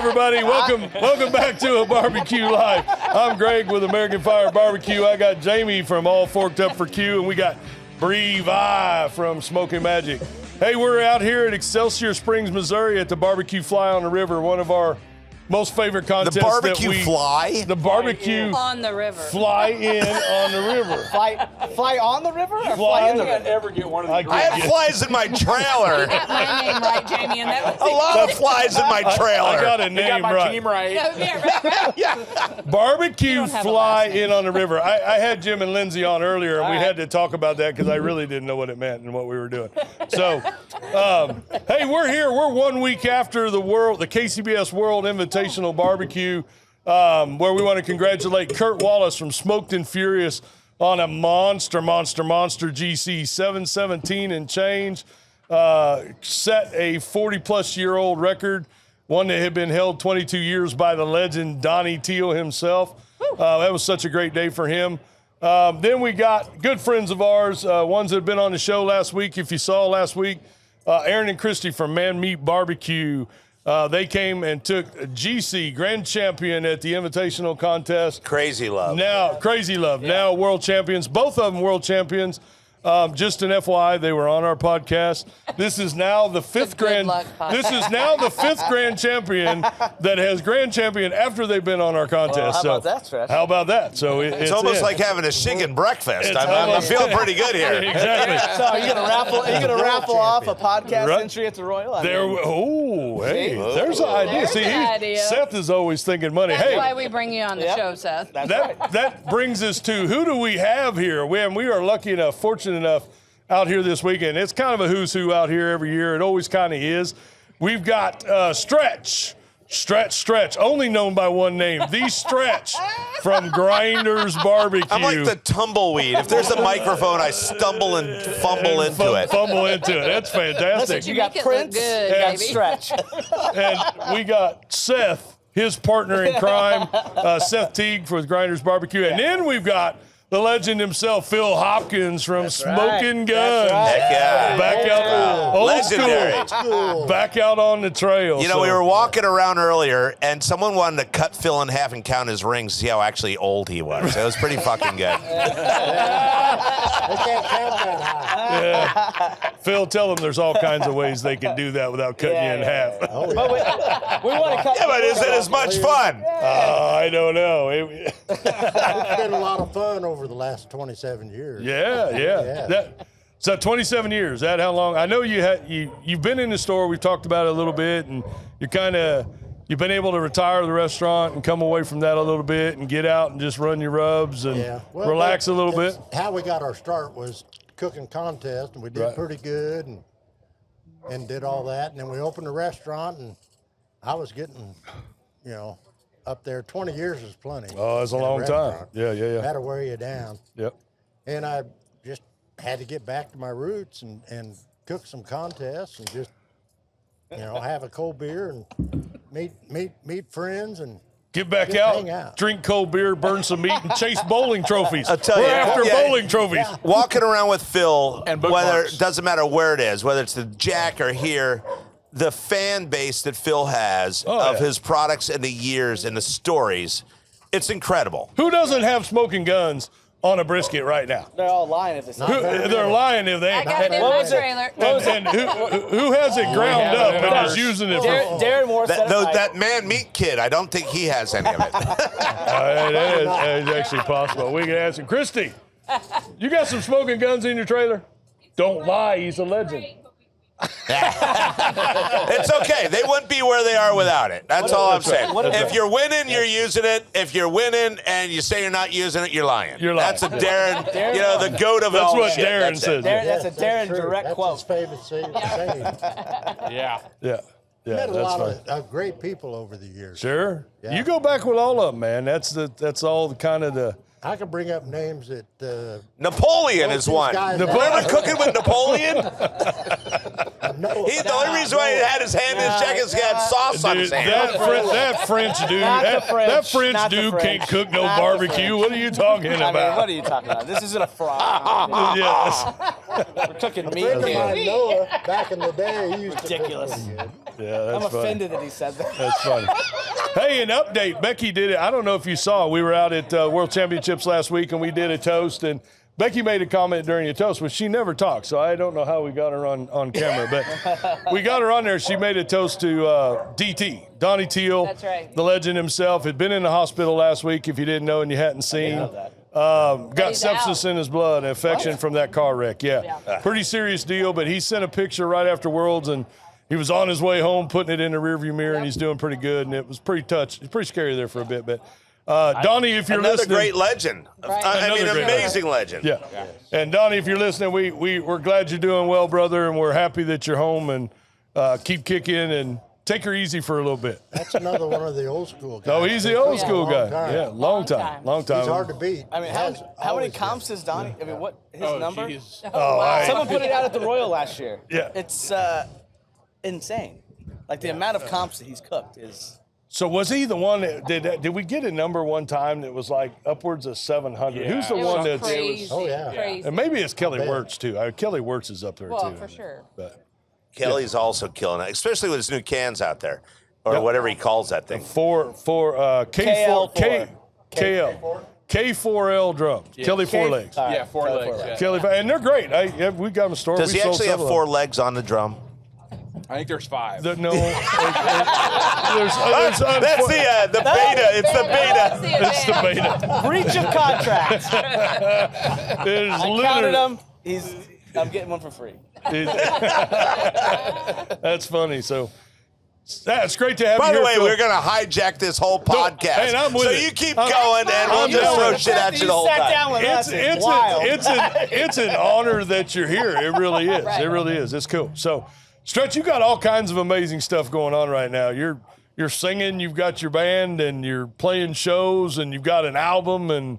everybody. Welcome back to a BBQ Live. I'm Greg with American Fire Barbecue. I got Jamie from All Forked Up for Q, and we got Bree Vi from Smokin Magic. Hey, we're out here at Excelsior Springs, Missouri at the BBQ Fly on the River, one of our most favorite contests. The barbecue fly? The barbecue on the river. Fly in on the river. Fly on the river? Or Fly in the river? river. Ever get one of these? I have flies in my trailer. You got my name right, Jamie, and that was A lot of flies in my trailer. I got a name got my right. team right. right. Barbecue have a Fly last name. in on the river. I had Jim and Lindsay on earlier, and we had to talk about that because I really didn't know what it meant and what we were doing. So, hey, we're here. We're 1 week after the KCBS World Invitational Barbecue, where we want to congratulate Kurt Wallace from Smoked and Furious on a monster GC 717 and change. Set a 40-plus-year-old record, one that had been held 22 years by the legend Donnie Teal himself. That was such a great day for him. Then we got good friends of ours, ones that have been on the show last week. If you saw last week, Aaron and Christy from Man Meat Barbecue. They came and took a GC Grand Champion at the Invitational Contest. Crazy love. Now world champions. Both of them world champions. Just an FYI, they were on our podcast. This is now the fifth grand. This is now the fifth grand champion that has grand champion after they've been on our contest. How about that, Stretch? How about that? So It's almost like having a chicken breakfast. I'm almost- feeling pretty good here. Exactly. So are you gonna raffle off a podcast Right. entry at the Royal? I There. mean, Oh, hey, there's an idea. There's See, an idea. Seth is always thinking money. That's Hey, why we bring you on the show, Seth. that's right. that brings us to who do we have here? We are lucky enough, fortunate enough out here this weekend. It's kind of a who's who out here every year. It always kind of is. We've got Stretch, only known by one name, the Stretch from Grinders Barbecue. I'm like the tumbleweed. If there's a microphone, I stumble and fumble into it. Fumble into it. That's fantastic. Listen, you got make it look Prince, good, you got baby. Stretch. And we got Seth, his partner in crime, Seth Teague with Grinders Barbecue. And then we've got the legend himself, Phil Hopkins from Smokin Guns. right. Heck yeah. Back out, old Legendary. school. Back out on the trail. You know, we were walking around earlier, and someone wanted to cut Phil in half and count his rings to see how actually old he was. It was pretty fucking good. They can't count that high. Yeah. Phil, tell them there's all kinds of ways they can do that without cutting you in half. Oh, yeah. But we want to cut. Yeah, but is it as much fun? I don't know. It's been a lot of fun over the last 27 years. Yeah. So 27 years. That how long? I know you've been in the store. We've talked about it a little bit, and you've been able to retire the restaurant and come away from that a little bit and get out and just run your rubs and Well, relax a little bit. How we got our start was cooking contest, and we did Right. pretty good and did all that. And then we opened a restaurant, and I was getting, up there. 20 years is plenty. Oh, that's a in long time. restaurant. Yeah. That'll wear you down. Yep. And I just had to get back to my roots and cook some contests and just, have a cold beer and meet friends and Get back just out, hang out. drink cold beer, burn some meat, and chase bowling trophies. I'll tell We're you, after yeah. bowling trophies. Walking around with Phil, And whether bookmarks. it doesn't matter where it is, whether it's the Jack or here, the fan base that Phil has of his products and the years and the stories, it's incredible. Who doesn't have Smokin Guns on a brisket right now? They're all lying if they say. They're lying if they I ain't. got it in What my was it? trailer. And who has it ground up and is using it for? Darren Moore said That Man Meat kid, I don't think he has any of it. That is actually possible. We can ask him. Christy, you got some Smokin Guns in your trailer? Don't lie, he's a legend. It's okay. They wouldn't be where they are without it. That's all I'm saying. If you're winning, you're using it. If you're winning and you say you're not using it, you're lying. You're lying. That's a Darren, the goat of That's all what shit. Darren That's says. it. That's a Darren true. direct That's quote. his favorite saying. Yeah. Yeah, Met a that's lot fine. of great people over the years. Sure. Yeah. You go back with all of them, man. That's all the kind of the. I can bring up names that Napoleon both is these one. guys Remember cooking with Napoleon? know. He's the only reason why he had his hand in his jacket is he had sauce on his Dude, hand. that French dude, Not the that French, French not the dude French, can't cook no not the barbecue. French. What are you talking I mean, about? what are you talking about? This isn't a fry. Yes. We're cooking meat Friend of here. mine, Noah, back in the day, he used Ridiculous. to cook pretty good. Yeah, I'm that's funny. offended that he said that. That's funny. Hey, an update. Becky did it. I don't know if you saw. We were out at World Championships last week, and we did a toast. And Becky made a comment during the toast, but she never talks, so I don't know how we got her on camera. But we got her on there. She made a toast to DT, Donnie Teal. That's right. The legend himself. Had been in the hospital last week, if you didn't know and you hadn't seen. Got he's sepsis out. in his blood, an infection from that car wreck. Yeah. Pretty serious deal, but he sent a picture right after Worlds, and he was on his way home, putting it in the rearview mirror, and he's doing pretty good. And it was pretty pretty scary there for a bit. But Donnie, if you're Another listening, great legend. Right. I mean, Another great amazing legend. yeah. And Donnie, if you're listening, we're glad you're doing well, brother, and we're happy that you're home, and keep kicking and take her easy for a little bit. That's another one of the old school guys. Oh, he's the old school Long guy. time. Yeah, long time. He's hard to beat. I mean, Has how many always comps does Donnie? I mean, what his number? Oh, wow. Someone put it out at the Royal last year. Yeah. It's insane. Like the amount of comps that he's cooked is. So was he the one that did we get a number one time that was like upwards of 700? Who's the It one was that's crazy. Oh, yeah. Crazy. and maybe it's Kelly bet. Wirtz too. Kelly Wirtz is up there Well, too. for sure. But Kelly's also killing it, especially with his new cans out there, or Yep. whatever he calls that thing. for K4 K4L drums. Kelly Four Legs. All right, Yeah, four legs. Yeah. Kelly, and they're great. We got them stored. Does We he sold actually have several of 4 legs on the drum? I think there's 5. them. No, there's That's the beta. It's the beta. it's the beta. breach of contract. There's I counted literally. him. I'm getting one for free. That's funny. So that's great to have By you the here, way, Phil. we're going to hijack this whole podcast. and I'm with so it. you keep I'm- going, and we'll I'm just down throw with it. shit at you the whole sat time. down with us. It's wild. it's an honor that you're here. It really is. It really is. It's cool. So, Stretch, you got all kinds of amazing stuff going on right now. You're singing, you've got your band, and you're playing shows, and you've got an album and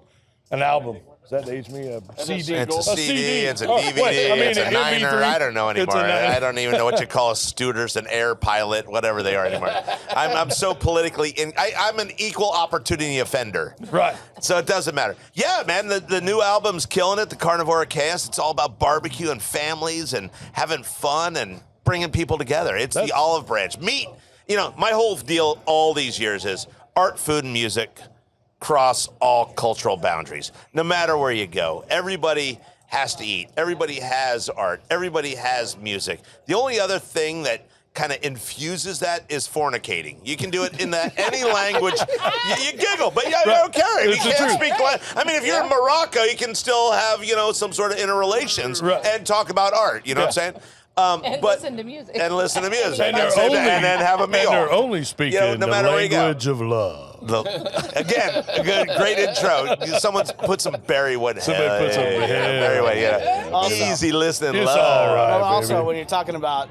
an album. Does that age me? A CD. It's a CD, it's a Oh, DVD, wait, I mean, it's a an niner. MP3. I don't know It's a anymore. niner. I don't even know what you call a Studers, an air pilot, whatever they are anymore. I'm so politically I'm an equal opportunity offender. Right. So it doesn't matter. Yeah, man, the new album's killing it, the Carnivore Chaos. It's all about barbecue and families and having fun and bringing people together. It's the olive branch. Meat. You know, my whole deal all these years is art, food, and music cross all cultural boundaries. No matter where you go, everybody has to eat. Everybody has art. Everybody has music. The only other thing that kind of infuses that is fornicating. You can do it in any language. You giggle, but I don't care. If It's you the can't truth. speak I mean, if you're in Morocco, you can still have, some sort of interrelations Right. and talk about art. You know what I'm saying? And But- listen to music. And listen to music. And and then have a meal. And they're only speaking no the matter where you go. language of love. Again, a great intro. Someone's put some Berrywood. Somebody put some- Berrywood, yeah. Also- Easy listening. It's love. all right. Well, also, baby. when you're talking about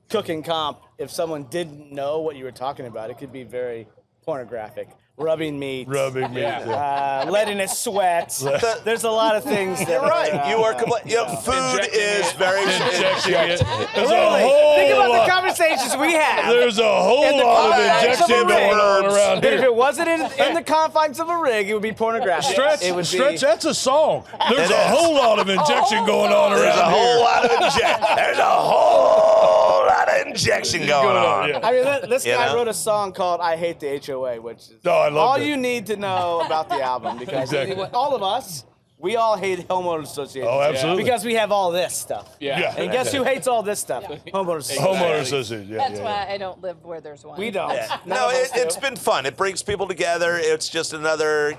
cooking comp, if someone didn't know what you were talking about, it could be very pornographic. Rubbing meat, Rubbing me. Yeah. letting it sweat. There's a lot of things that You're right. You are food is very. Injecting it. There's a Really, whole think about lot. the conversations we have. There's a whole In the lot of confines of a injection rig. going on around But if here. it wasn't in the confines of a rig, it would be pornographic. It would Stretch, be. that's a song. There's It a is. whole lot of injection going on There's a around whole here. lot of There's a whole lot of injection going on. yeah. I mean, this You guy know? wrote a song called "I Hate the HOA," which is Oh, I love all that. you need to know about the album because Exactly. all of us, we all hate homeowners associations. Oh, absolutely. Because we have all this stuff. Yeah. And guess who hates all this stuff? Homeowners associations. Homeowner association. Yeah, That's yeah, why I don't live where there's one. We don't. No, it's been fun. It brings people together. It's just another,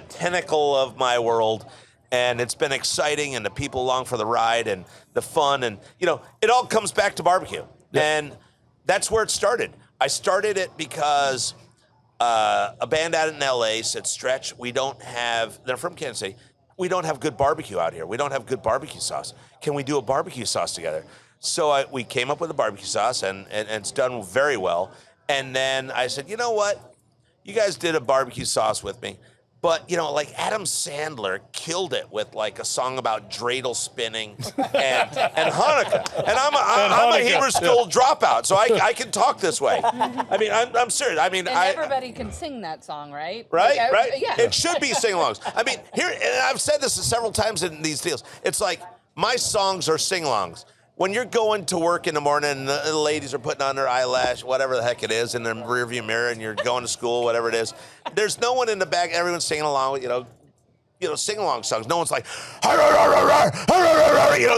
tentacle of my world. And it's been exciting, and the people along for the ride, and the fun, and it all comes back to barbecue, and that's where it started. I started it because a band out in LA said, "Stretch, they're from Kansas City. We don't have good barbecue out here. We don't have good barbecue sauce. Can we do a barbecue sauce together?" So we came up with a barbecue sauce, and it's done very well. And then I said, "You know what? You guys did a barbecue sauce with me." But, like Adam Sandler killed it with like a song about dreidel spinning and Hanukkah. And I'm a Hanukkah, Hebrew school dropout, so I can talk this way. I mean, I'm serious. I mean, And everybody can sing that song, right? Right, Like, right. Yeah. It should be sing-alongs. I mean, and I've said this several times in these deals. It's like my songs are sing-alongs. when you're going to work in the morning and the ladies are putting on their eyelash, whatever the heck it is, in the rearview mirror, and you're going to school, whatever it is, there's no one in the back. Everyone's singing along with, sing-along songs. No one's like,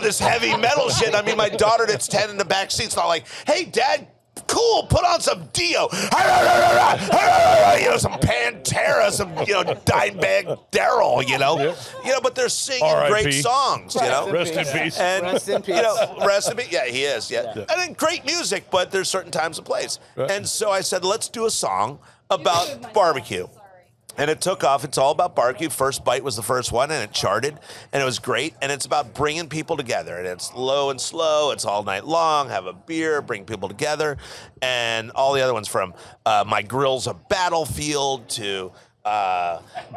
this heavy metal shit. I mean, my daughter that's 10 in the back seat's not like, hey, Dad, cool, put on some Dio. Some Pantera, some, Dimebag Daryl, but they're singing R.I.P. great songs, Rest in peace. And, Rest in peace. Rest in peace. Yeah, he is, yeah. And then great music, but there's certain times and place. Right. And so I said, let's do a song about barbecue. And it took off. It's all about barbecue. First Bite was the first one, and it charted, and it was great. And it's about bringing people together. And it's low and slow. It's all night long. Have a beer, bring people together. And all the other ones, from My Grill's a Battlefield to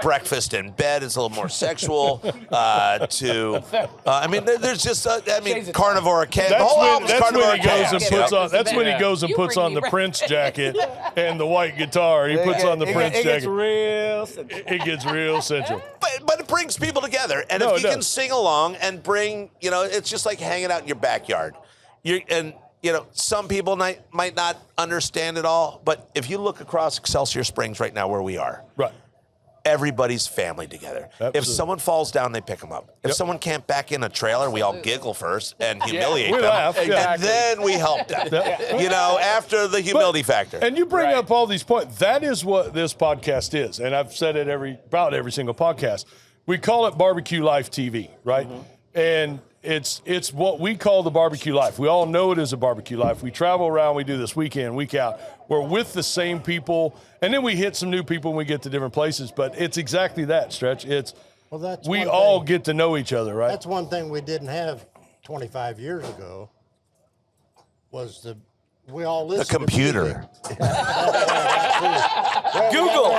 breakfast in bed is a little more sexual. There's just, Carnivore Camp. That's when he goes and puts on the Prince jacket and the white guitar. He puts on the Prince jacket. It gets real central. But it brings people together. And if you can sing along and bring, it's just like hanging out in your backyard. Some people might not understand it all, but if you look across Excelsior Springs right now where we are, right, everybody's family together. Absolutely. If someone falls down, they pick them up. If someone can't back in a trailer, we all giggle first and humiliate them. Laugh. And then we help them, after the humility factor. And you bring up all these points. That is what this podcast is. And I've said it about every single podcast. We call it BBQLifeTV, right? Mm-hmm. And it's what we call the barbecue life. We all know it is a barbecue life. We travel around, we do this week in, week out. We're with the same people, and then we hit some new people when we get to different places. But it's exactly that, Stretch. We all get to know each other, right? That's one thing we didn't have 25 years ago, was we all listened the computer. To music. Google.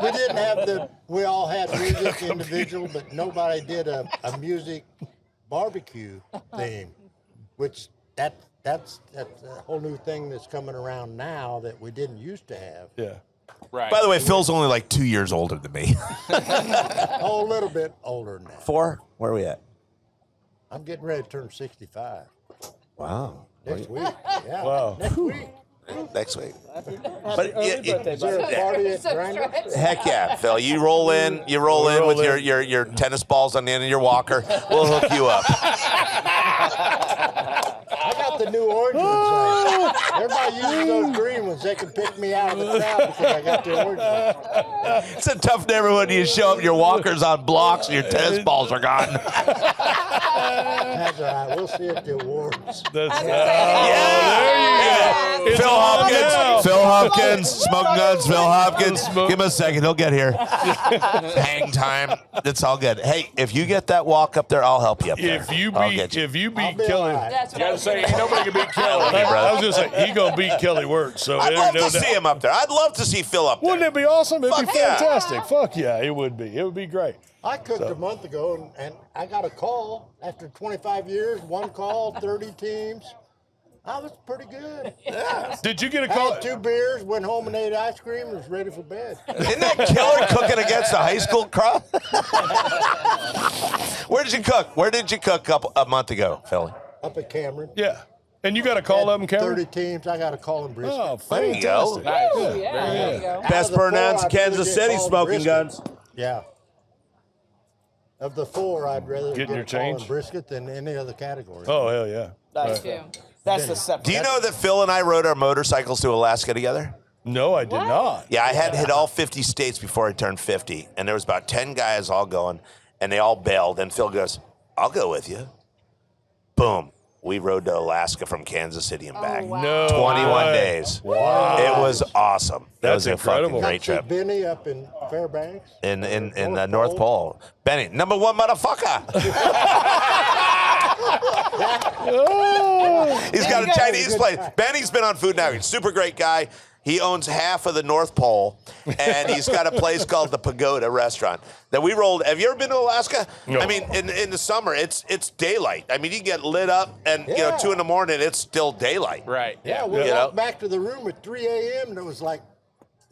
We didn't have we all had music individual, but nobody did a music barbecue theme, which that's a whole new thing that's coming around now that we didn't used to have. Yeah. Right. By the way, Phil's only like 2 years older than me. A little bit older than that. 4? Where are we at? I'm getting ready to turn 65 Wow. next week. Yeah, Wow. next week. Next week. Is there a party at Grinders? Heck yeah, Phil. You roll in with your tennis balls on the end of your walker. We'll hook you up. I got the new orange ones. Everybody uses those green ones. They can pick me out of the crowd because I got the orange ones. It's a tough neighborhood. You show up, your walker's on blocks, and your tennis balls are gone. That's all right. We'll see at the awards. There you go. Yeah. It's Phil on Hopkins. now. Phil Hopkins. Smoking Guns. Phil Hopkins. Give him a second. He'll get here. Hang time. It's all good. Hey, if you get that walk up there, I'll help you up there. If you I'll beat get you. Kelly, Right. That's You what I gotta was say, gonna ain't nobody can beat Kelly. I was just saying, he gonna beat Kelly Wirtz. So I'd love no to doubt. see him up there. I'd love to see Phil up there. Wouldn't it be awesome? It'd be Fuck yeah. fantastic. Fuck yeah, it would be. It would be great. I cooked a month ago, and I got a call after 25 years. One call, 30 teams. I was pretty good. Yeah. Did you get a call? Had 2 beers, went home and ate ice cream, and was ready for bed. Isn't that killer cooking against a high school crowd? Where did you cook? Where did you cook a month ago, Philly? Up at Cameron. Yeah. And you got a call of them, Cameron? 30 teams. I got a call in Brisket. Oh, There you go. fantastic. Nice. Oh, yeah, there you go. Out Best of the per 4, ounce in I'd rather Kansas get City, called Smoking Brisket. Guns. Yeah. Of the 4, I'd rather Getting get your a call change? in Brisket than any other category. Oh, hell yeah. That's, Too. that's the separate. Do you know that Phil and I rode our motorcycles to Alaska together? No, I did not. Yeah, I had hit all 50 states before I turned 50, and there was about 10 guys all going, and they all bailed. And Phil goes, "I'll go with you." Boom. We rode to Alaska from Kansas City and back. wow. No 21 way. days. Wow. It was awesome. That That's was a incredible. fucking great See trip. Benny up in Fairbanks. In North Pole. Benny, number 1 motherfucker. He's got a Chinese place. Benny's been on Food Network. Super great guy. He owns half of the North Pole, and he's got a place called the Pagoda Restaurant that we rolled. Have you ever been to Alaska? No. I mean, in the summer, it's daylight. I mean, you can get lit up, and Yeah. 2 in the morning, it's still daylight. Right. Yeah, we You know? walked back to the room at 3 a.m. and it was like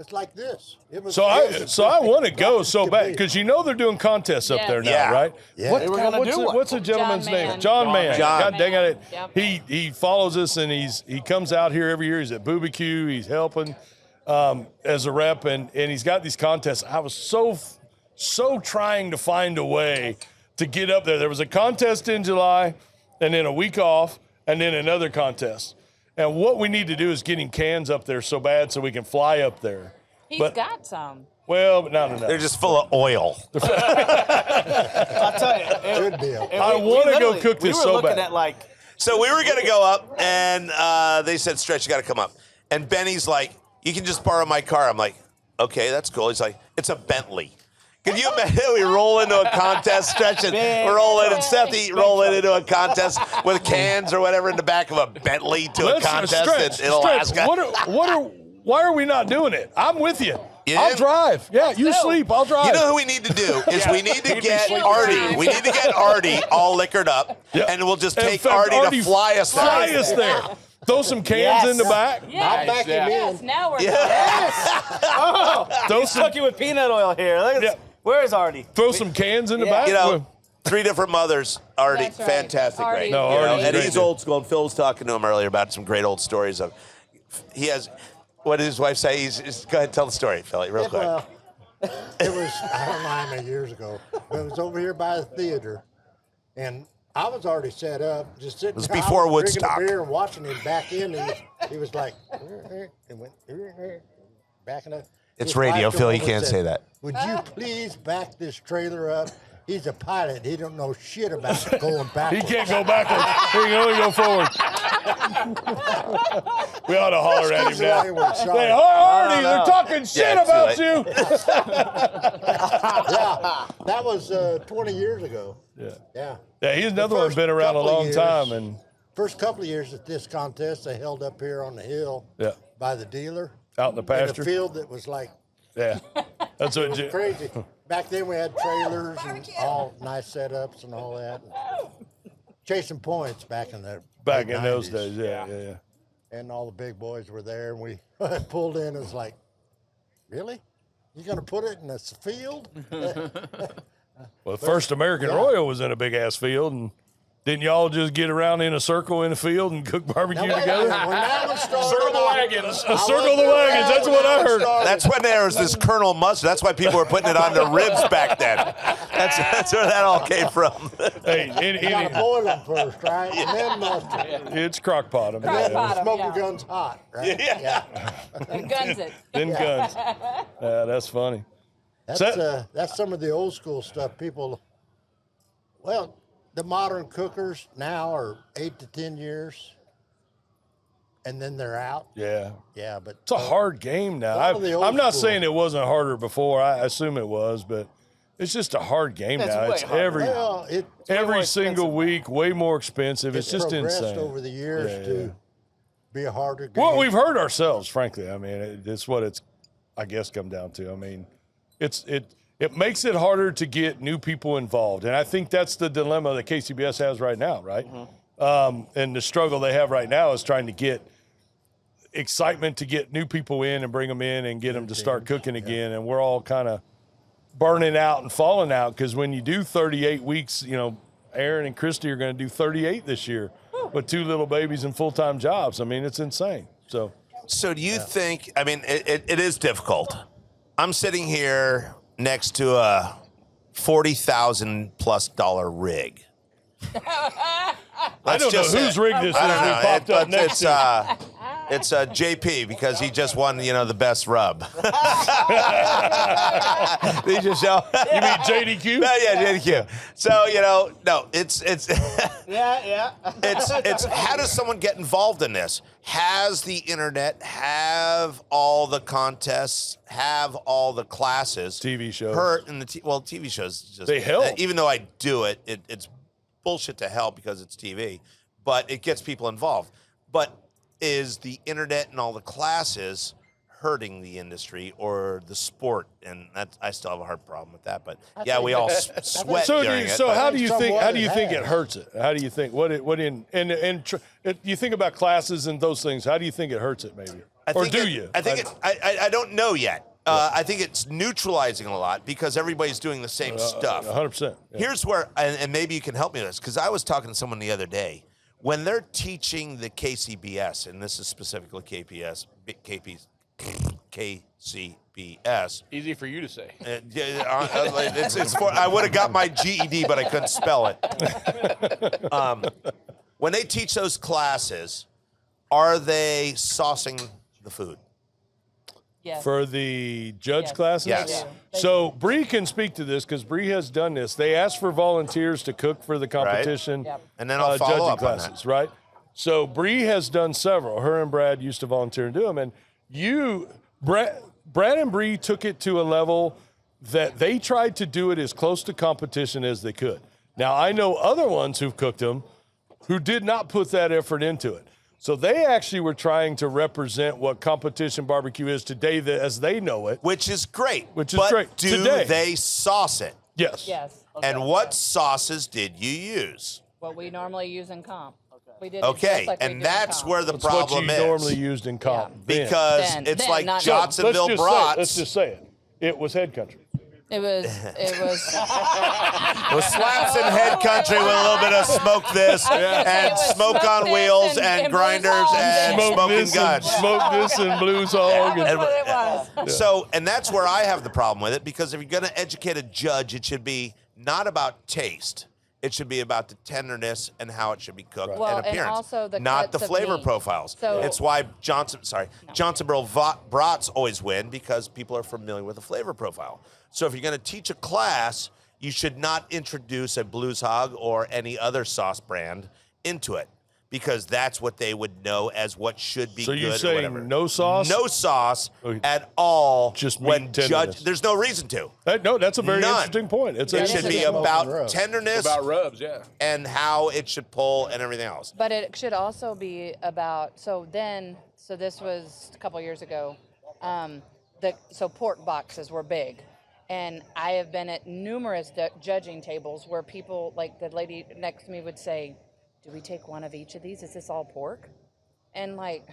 It's like this. It was. So I want to go so to bad be. because you know they're doing contests up Yes. there now, Yeah. right? Yeah. What, They were God, gonna do one. what's the gentleman's John name? Mann. John Mann. John. God dang it! Yep. He follows us and he comes out here every year. He's at BBQ. He's helping as a rep and he's got these contests. I was so trying to find a way to get up there. There was a contest in July, and then a week off, and then another contest. And what we need to do is getting cans up there so bad so we can fly up there. He's But- got some. Well, but no. They're just full of oil. I'll tell you. Good deal. I wanna go literally- cook this we were so looking bad. at like, So we were gonna go up, and they said, "Stretch, you got to come up." And Benny's like, "You can just borrow my car." I'm like, "Okay, that's cool." He's like, "It's a Bentley." Can you imagine we roll into a contest, Stretch, and we're rolling, and Seth rolling into a contest with cans or whatever in the back of a Bentley to a contest in Alaska? Why are we not doing it? I'm with you. You I'll in? drive. Yeah, you go. sleep. I'll drive. You know who we need to do is we need to get sleeping. Artie. We need to get Artie all liquored up, Yeah. and we'll just In take fact, Artie to fly us there. Fly us there. Throw some cans in the back. I'll Yes. back him Yes. in. Now we're Throw some, cooking with peanut oil here. Look at Yeah. this. Where is Artie? throw some cans in the Yeah. back. You know, 3 different mothers. Artie, That's right. fantastic, Artie. great. No, You know, Artie's and great, he's dude. old school. And Phil was talking to him earlier about some great old stories of. He has. What did his wife say? He's go ahead, tell the story, Phil, real quick. Well, it was, I don't know how many years ago, but it was over here by the theater, and I was already set up, just sitting was there. I before was drinking Woodstock. a beer and watching him back in, and he was like, and went, backing up. It's His radio, wife Phil, come you over can't and say said, that. "Would you please back this trailer up? He's a pilot. He don't know shit about going He backwards." can't go backwards. He can only go forward. We ought to holler at him Excuse the now. language, sorry. Hey, Artie, they're talking shit Yeah, it's about too you. Yeah, that was 20 years ago. Yeah. Yeah. Yeah, he's another The one first been around a couple of long years- time, and First couple of years at this contest, they held up here on the hill yeah, by the dealer out in the in pasture. a field that was like Yeah, that's what. crazy. Back then we had trailers and all nice setups and all that. Chasing points back in the Back late in those 90s. days, yeah. And all the big boys were there, and we pulled in. It was like, really? You gonna put it in this field? Well, the first American yeah. Royal was in a big ass field, and didn't y'all just get around in a circle in the field and cook barbecue Now, together? when that one started, Circle the I- wagons. I Circle the wasn't wagons, around that's when what that I one heard. started. That's when there was this Colonel Mustard. That's why people were putting it on their ribs back then. That's where that all came from. Hey, You gotta boil them first, right? And then mustard. it's crock pot. Then Crock the pot 'em, smoking yeah. gun's hot, right? Yeah. and guns it. Then guns. Yeah, that's funny. That's some of the old school stuff. People, well, the modern cookers now are 8 to 10 years, and then they're out. Yeah. Yeah, but It's a hard game now. Some of the old I'm not school. saying it wasn't harder before. I assume it was, but it's just a hard game It's now. way It's harder. well, every more single expensive. week, way more expensive. It's just progressed insane. over the years Yeah, to yeah. be a harder game. Well, we've hurt ourselves, frankly. I mean, it's what it's, I guess, come down to. I mean, it makes it harder to get new people involved, and I think that's the dilemma that KCBS has right now, right? And the struggle they have right now is trying to get excitement to get new people in and bring them in and get them to start cooking again. And we're all kind of burning out and falling out because when you do 38 weeks, you know, Aaron and Christy are going to do 38 this year with 2 little babies and full-time jobs. I mean, it's insane. So. So do you think, I mean, it is difficult. I'm sitting here next to a $40,000+ rig. I don't know whose rig this is I don't that know. popped up next to. It's JP because he just won, you know, the best rub. Did you just show? You mean JDQ? Yeah, JDQ. So, you know, no, it's Yeah. it's how does someone get involved in this? Has the internet, have all the contests, have all the classes, TV shows. hurt in the TV shows just They help. even though I do it, it's bullshit to help because it's TV, but it gets people involved. But is the internet and all the classes hurting the industry or the sport, and I still have a hard problem with that. But yeah, we all sweat during it. But How do you think? How somewhat do you it think has. it hurts it? How do you think? You think about classes and those things. How do you think it hurts it? Maybe, or do you? I think I don't know yet. I think it's neutralizing a lot because everybody's doing the same stuff. 100%. Here's where, and maybe you can help me with this, because I was talking to someone the other day. When they're teaching the KCBS, and this is specifically KCBS. Easy for you to say. I would have got my GED, but I couldn't spell it. When they teach those classes, are they saucing the food? Yes. For the judge Yes. classes? Yes. So Bree can speak to this because Bree has done this. They ask for volunteers to cook for the competition. Yep. And then I'll follow judging up on that. classes, right? So Bree has done several. Her and Brad used to volunteer and do them. And Brad and Bree took it to a level that they tried to do it as close to competition as they could. Now, I know other ones who've cooked them who did not put that effort into it. So they actually were trying to represent what competition barbecue is today as they know it. Which is great. Which is but great. do Today. they sauce it? Yes. Yes. And what sauces did you use? What we normally use in comp. We did it Okay, just like we and do in that's comp. where the That's what problem you is. normally used in comp. then. Because Then, it's like not- Johnsonville let's brats. just say it. It was head country. It was With slaps in head country with a little bit of smoke this and It was smoke on this wheels and and Blues grinders Hog and and- smoking guns. Smoke this and blues hog. That's And, what it was. So, and that's where I have the problem with it, because if you're going to educate a judge, it should be not about taste. It should be about the tenderness and how it should be cooked Well, and and appearance, also the not the cuts of flavor meat. profiles. So- It's why Johnsonville brats always win, because people are familiar with the flavor profile. So if you're going to teach a class, you should not introduce a Blues Hog or any other sauce brand into it, because that's what they would know as what should be So good you're or saying whatever. no sauce? No sauce Okay. at all. Just when meat tenderness. there's no reason to. No, that's a very None. interesting point. It's It is should a be good point. about Rub. tenderness About rubs, yeah. and how it should pull and everything else. But it should also be about, so this was a couple years ago, so pork boxes were big. And I have been at numerous judging tables where people, like the lady next to me would say, do we take one of each of these? Is this all pork? And like,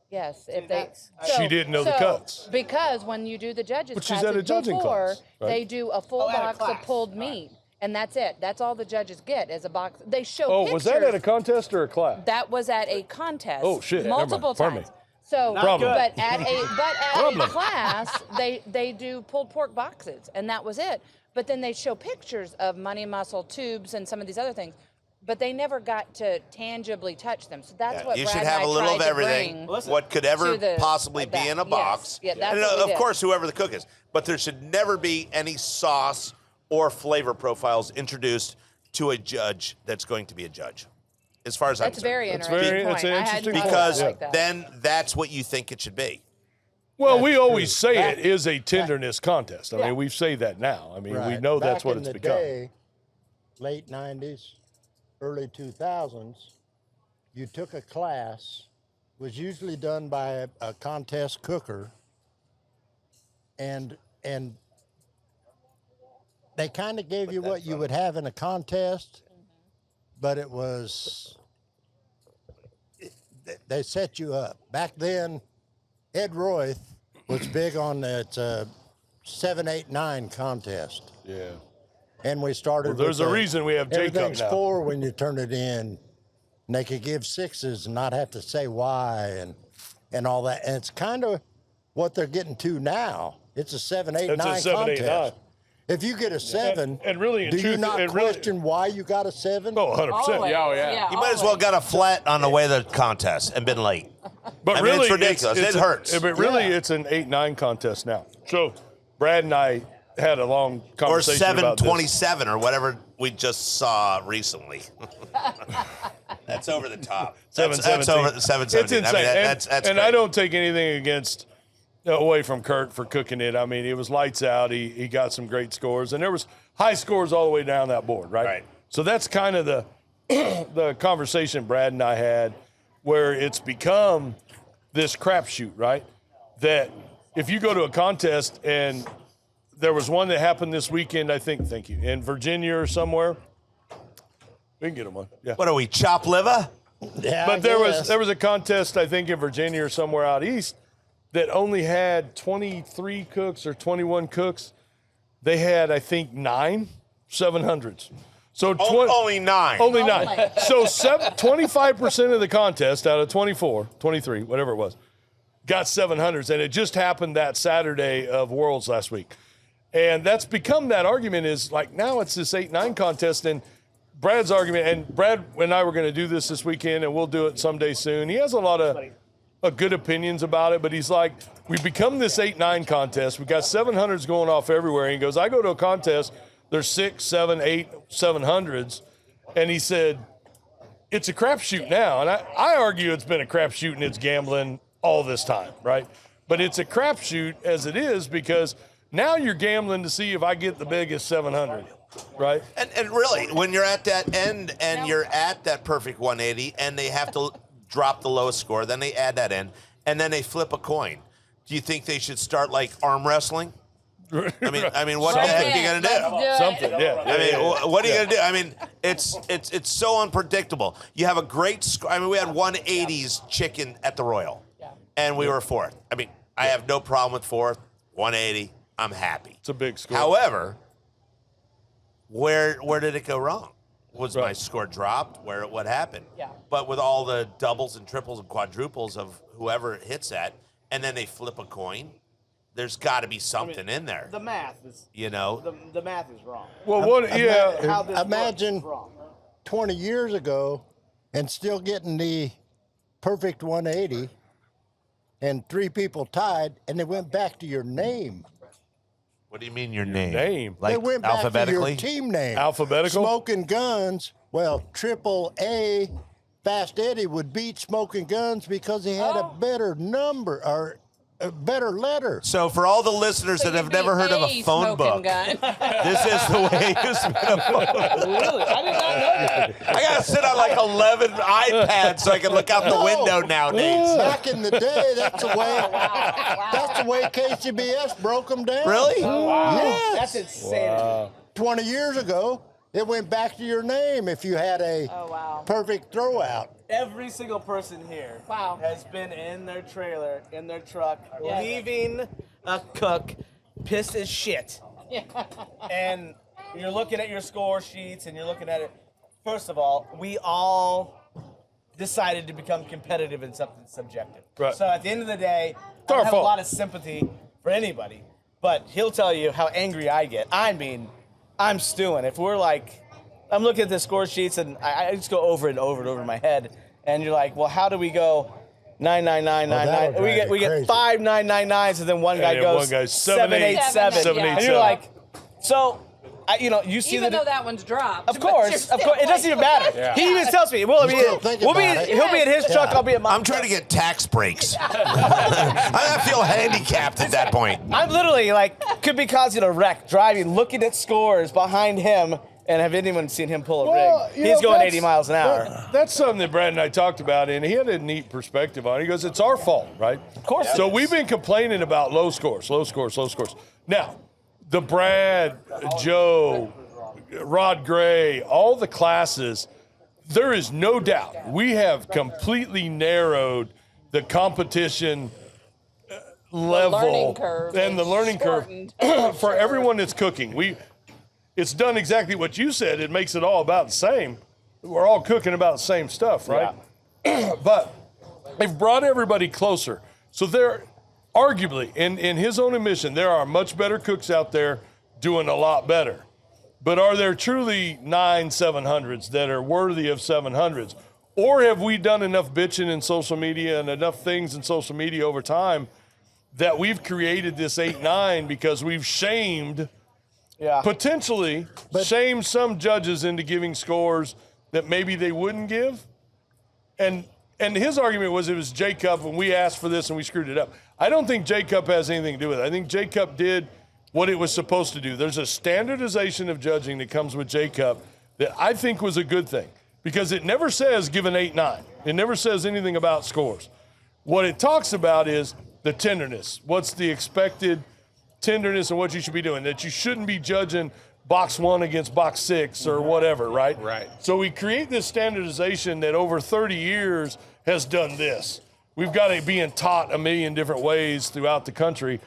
yes, if they. She didn't know the cuts. Because when you do the judges But she's classes at a judging before, class, right? they do a full at a box of class. pulled meat. And that's it. That's all the judges get is a box. They show Oh, pictures. was that at a contest or a class? That was at a contest. Oh, shit. Never mind. Multiple Pardon times. me. So, Problem. but at a class, they do pulled pork boxes, and that was it. But then they show pictures of money muscle tubes and some of these other things, but they never got to tangibly touch them. So that's what You Brad should and have I a little tried of to everything. bring What could ever to the- possibly be that. in a box. Yes. Yeah, that's and what we of did. course, whoever the cook is. But there should never be any sauce or flavor profiles introduced to a judge that's going to be a judge, as far as I'm That's concerned. very That's interesting very- point. that's an I hadn't interesting thought point. about it Because like that. then that's what you think it should be. Well, That's we always true. say Back- it is a tenderness contest. I Yeah. mean, we say that now. I mean, we Right. know that's Back what in it's the become. Day, late 90s, early 2000s, you took a class, was usually done by a contest cooker, and they kind of gave you what you would have in a contest, but it was, they set you up. Back then, Ed Royth was big on that 7, 8, 9 contest. Yeah. And we started. Well, there's with a reason we have J-Cup everything's now. 4 when you turn it in. And they could give 6s and not have to say why and all that. And it's kind of what they're getting to now. It's a 7, 8, It's a 9 7, 8, contest. 9. If you get a 7, and really, in do you truth, not it really- question why you got a 7? Oh, 100%. Always. Yeah, oh, yeah. You might as well got a flat on the way to the contest and been late. But I mean, really, it's ridiculous. It hurts. But really, Yeah. it's an 8-9 contest now. So Brad and I had a long Or conversation about this. 727 or whatever we just saw recently. That's over the top. That's 717. over the 717. It's insane. I mean, and that's and great. I don't take anything against away from Kurt for cooking it. I mean, it was lights out. He got some great scores, and there was high scores all the way down that board, right? Right. So that's kind of the the conversation Brad and I had, where it's become this crapshoot, right? that if you go to a contest, and there was one that happened this weekend, I think, thank you, in Virginia or somewhere. We can get them one. Yeah. What are we, chop liver? Yeah, But there was a contest, I think, in Virginia or somewhere out east that only had 23 cooks or 21 cooks. They had, I think, 9 700s. So Only 9. Only 9. So 25% of the contest out of 24, 23, whatever it was, got 700s. And it just happened that Saturday of Worlds last week. And that's become that argument is like now it's this 8-9 contest. And Brad's argument, and Brad and I were going to do this weekend, and we'll do it someday soon. He has a lot of good opinions about it, but he's like, we've become this 8-9 contest. We've got 700s going off everywhere. And he goes, I go to a contest, there's 6, 7, 8, 700s. And he said, it's a crapshoot now. And I argue it's been a crapshoot and it's gambling all this time, right? But it's a crapshoot as it is because now you're gambling to see if I get the biggest 700, right? And really, when you're at that end and you're at that perfect 180 and they have to drop the lowest score, then they add that in, and then they flip a coin. Do you think they should start like arm wrestling? I mean, what the heck are you gonna do? Something, yeah. I mean, what are you gonna do? I mean, it's so unpredictable. You have a great score. I mean, we had 180s chicken at the Royal, and we were 4th. I mean, I have no problem with 4th, 180. I'm happy. It's a big score. However, where did it go wrong? Was my score dropped? What happened? Yeah. But with all the doubles and triples and quadruples of whoever hits that, and then they flip a coin, there's got to be something in there. The math is, You know? the math is wrong. Well, what? Yeah. How this Imagine works is wrong. 20 years ago and still getting the perfect 180 and 3 people tied, and they went back to your name. What do you mean your name? name. Like They went back alphabetically? to your team name. Alphabetical? Smokin' Guns, well, Triple A, Fast Eddie would beat Smokin' Guns because he had a better number or a better letter. So for all the listeners that have never heard of a phone book, this is the way you spin a phone. Really? I did not know that. I gotta sit on like 11 iPads so I can look out the window nowadays. Back in the day, that's the way. That's the way KCBS broke them down. Really? Yes. That's insanity. 20 years ago, it went back to your name if you had a perfect throwout. Every single person here has been in their trailer, in their truck, leaving a cook pissed as shit. And you're looking at your score sheets and you're looking at it. First of all, we all decided to become competitive in something subjective. Right. So at the end of the day, I our don't have fault. a lot of sympathy for anybody, but he'll tell you how angry I get. I mean, I'm stewing. If we're like, I'm looking at the score sheets and I just go over and over and over in my head, and you're like, well, how do we go 9, 9, 9, 9, 9? that'll We get crazy. 5 9, 9, 9s, and then one guy then goes one guy's 7, 8, 7. 7, 8, And you're 7. like, so, you see Even the. though that one's dropped. Of course, it doesn't even matter. He even tells me, still think he'll be about it. at his truck, I'll be at mine. I'm trying to get tax breaks. I feel handicapped at that point. I'm literally like, could be causing a wreck, driving, looking at scores behind him, and have anyone seen him pull a rig? you He's know, going that's- 80 miles an hour. That's something that Brad and I talked about, and he had a neat perspective on it. He goes, it's our fault, right? Of course it So is. we've been complaining about low scores. Now, the Brad, Joe, Rod Gray, all the classes, there is no doubt we have completely narrowed the competition level learning curve and the is learning curve shortened. for everyone that's cooking. It's done exactly what you said. It makes it all about the same. We're all cooking about the same stuff, right? But they've brought everybody closer. So there, arguably, in his own admission, there are much better cooks out there doing a lot better. But are there truly 9 700s that are worthy of 700s? Or have we done enough bitching in social media and enough things in social media over time that we've created this 8-9 because we've shamed, potentially shamed some judges into giving scores that maybe they wouldn't give? And his argument was it was J Cup and we asked for this and we screwed it up. I don't think J Cup has anything to do with it. I think J Cup did what it was supposed to do. There's a standardization of judging that comes with J Cup that I think was a good thing because it never says give an 8-9. It never says anything about scores. What it talks about is the tenderness. What's the expected tenderness and what you should be doing? That you shouldn't be judging box 1 against box 6 or whatever, right? Right. So we create this standardization that over 30 years has done this. We've got it being taught a million different ways throughout the country.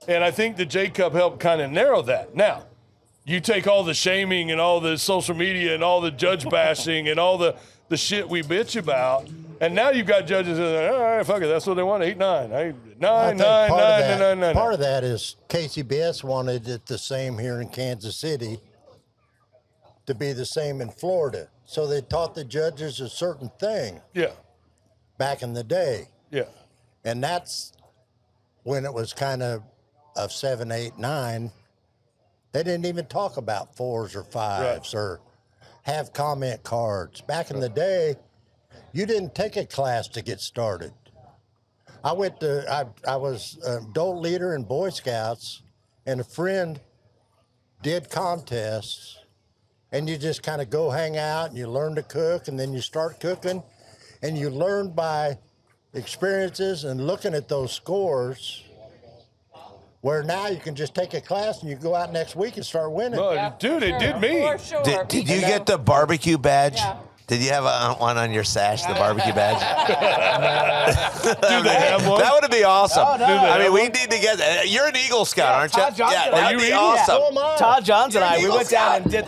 And I think the J-Cup helped kind of narrow that. Now, you take all the shaming and all the social media and all the judge bashing and all the shit we bitch about, and now you've got judges that are like, all right, fuck it, that's what they want, 8-9. 9. Part of that is KCBS wanted it the same here in Kansas City to be the same in Florida. So they taught the judges a certain thing Yeah, back in the day. yeah. And that's when it was kind of 7, 8, 9. They didn't even talk about 4s or 5s or have comment cards. Back in the day, you didn't take a class to get started. I was an adult leader in Boy Scouts, and a friend did contests, and you just kind of go hang out and you learn to cook, and then you start cooking, and you learn by experiences and looking at those scores. Where now you can just take a class and you go out next week and start winning. Oh, dude, it did me. For sure. Did you get the barbecue badge? Yeah. Did you have one on your sash, the barbecue badge? Do they have one? That would be awesome. Oh, no. I mean, we need to get. You're an Eagles scout, aren't you? Todd Johnson. Yeah, Are that would you be Eagles? awesome. So am I. Todd Johns and I, we Eagle went down and did.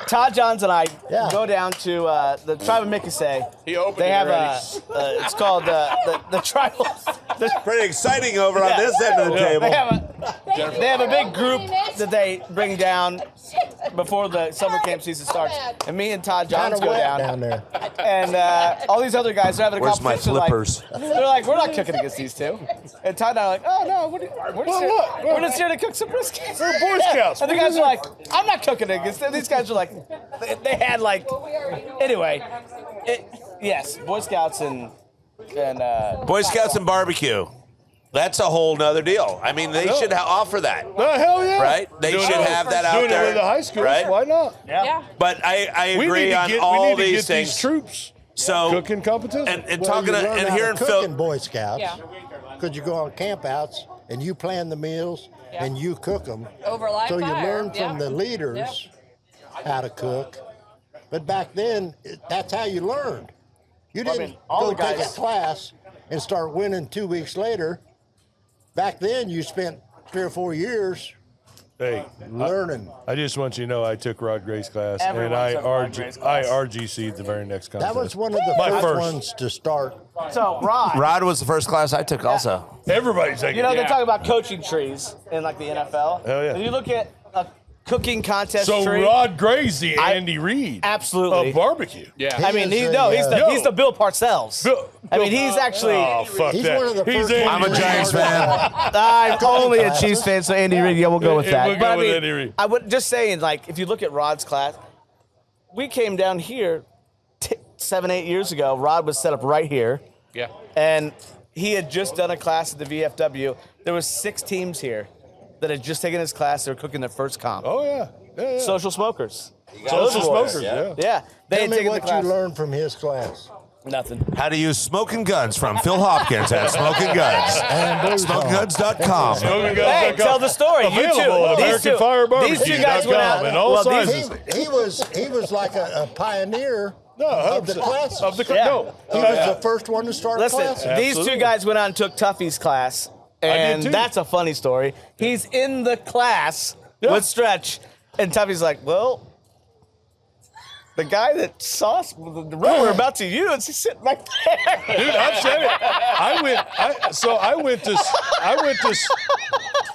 Todd Johns and I Yeah. go down to the tribe of Mickasay. He opened They it have already. it's called the tribal. Pretty exciting over on Yeah. this end of the table. They have a big group that they bring down before the summer camp season starts, and me and Todd Kind Johns of go wet down, down there. and all these other guys are having a Where's my competition. flippers? They're like, we're not cooking against these two, and Todd and I are like, oh no, we're just here to cook some brisket. We're Boy Scouts. And the guys are like, I'm not cooking against them. These guys are like, they had like, anyway, yes, Boy Scouts and Boy Scouts and barbecue. That's a whole nother deal. I mean, they should offer that. Hell yeah. Right? They Doing should it- have that out doing there. it with the high schools. Right? Why not? Yeah. But I We agree need to on get, all we need to these get things. these troops So cooking competition. and Well, talking you to, learn and how hearing to cook in Phil. Boy Scouts. Yeah. Because you go on campouts and you plan the meals Yeah. and you cook them. Over live So you fire. learn from Yeah. the leaders how to cook. But back then, that's how you learned. You Well, I didn't mean, all go the take a guys- class and start winning 2 weeks later. Back then, you spent 3 or 4 years Hey, learning. I just want you to know I took Rod Gray's class, Everyone and took Rod Gray's I class. RGC'd the very next contest. That was one of the My first ones to start. so Rod. Rod was the first class I took also. Everybody's taking You know, it. they talk about coaching trees in like the NFL. Hell yeah. And you look at a cooking contest So tree. Rod Gray's the Andy Reid Absolutely. of barbecue. Yeah. I mean, He is he's the Bill Parcells. I mean, he's actually. Oh, fuck He's that. one of the He's first Andy I'm a Reid. Giants fan. I'm only a Chiefs fan, so Andy Reid, yeah, we'll go with Yeah, that. we'll but go I with mean, Andy Reid. I would just saying, like, if you look at Rod's class, we came down here 7, 8 years ago. Rod was set up right here, Yeah. and he had just done a class at the VFW. There was 6 teams here that had just taken his class. They were cooking their first comp. Oh, yeah. Yeah, yeah. Social smokers. Social boys. smokers, yeah. Yeah, they Tell had me taken the what class. you learned from his class. Nothing. How to use Smokin Guns from Phil Hopkins at Smokin Guns. And SmokingGuns.com. Hey, tell the story. You Available two. at These two. These two guys went out. in all well, these- sizes. he was like a pioneer No, of the 100%. class. Of the Yeah. no. He was the first one to start Listen, classes. these two Absolutely. guys went out and took Tuffy's class, did and too. that's a funny story. He's in the class Yeah. with Stretch, and Tuffy's like, well, the guy that saw us, the room we're about to use, he's sitting right there. Dude, I've said it. I went to.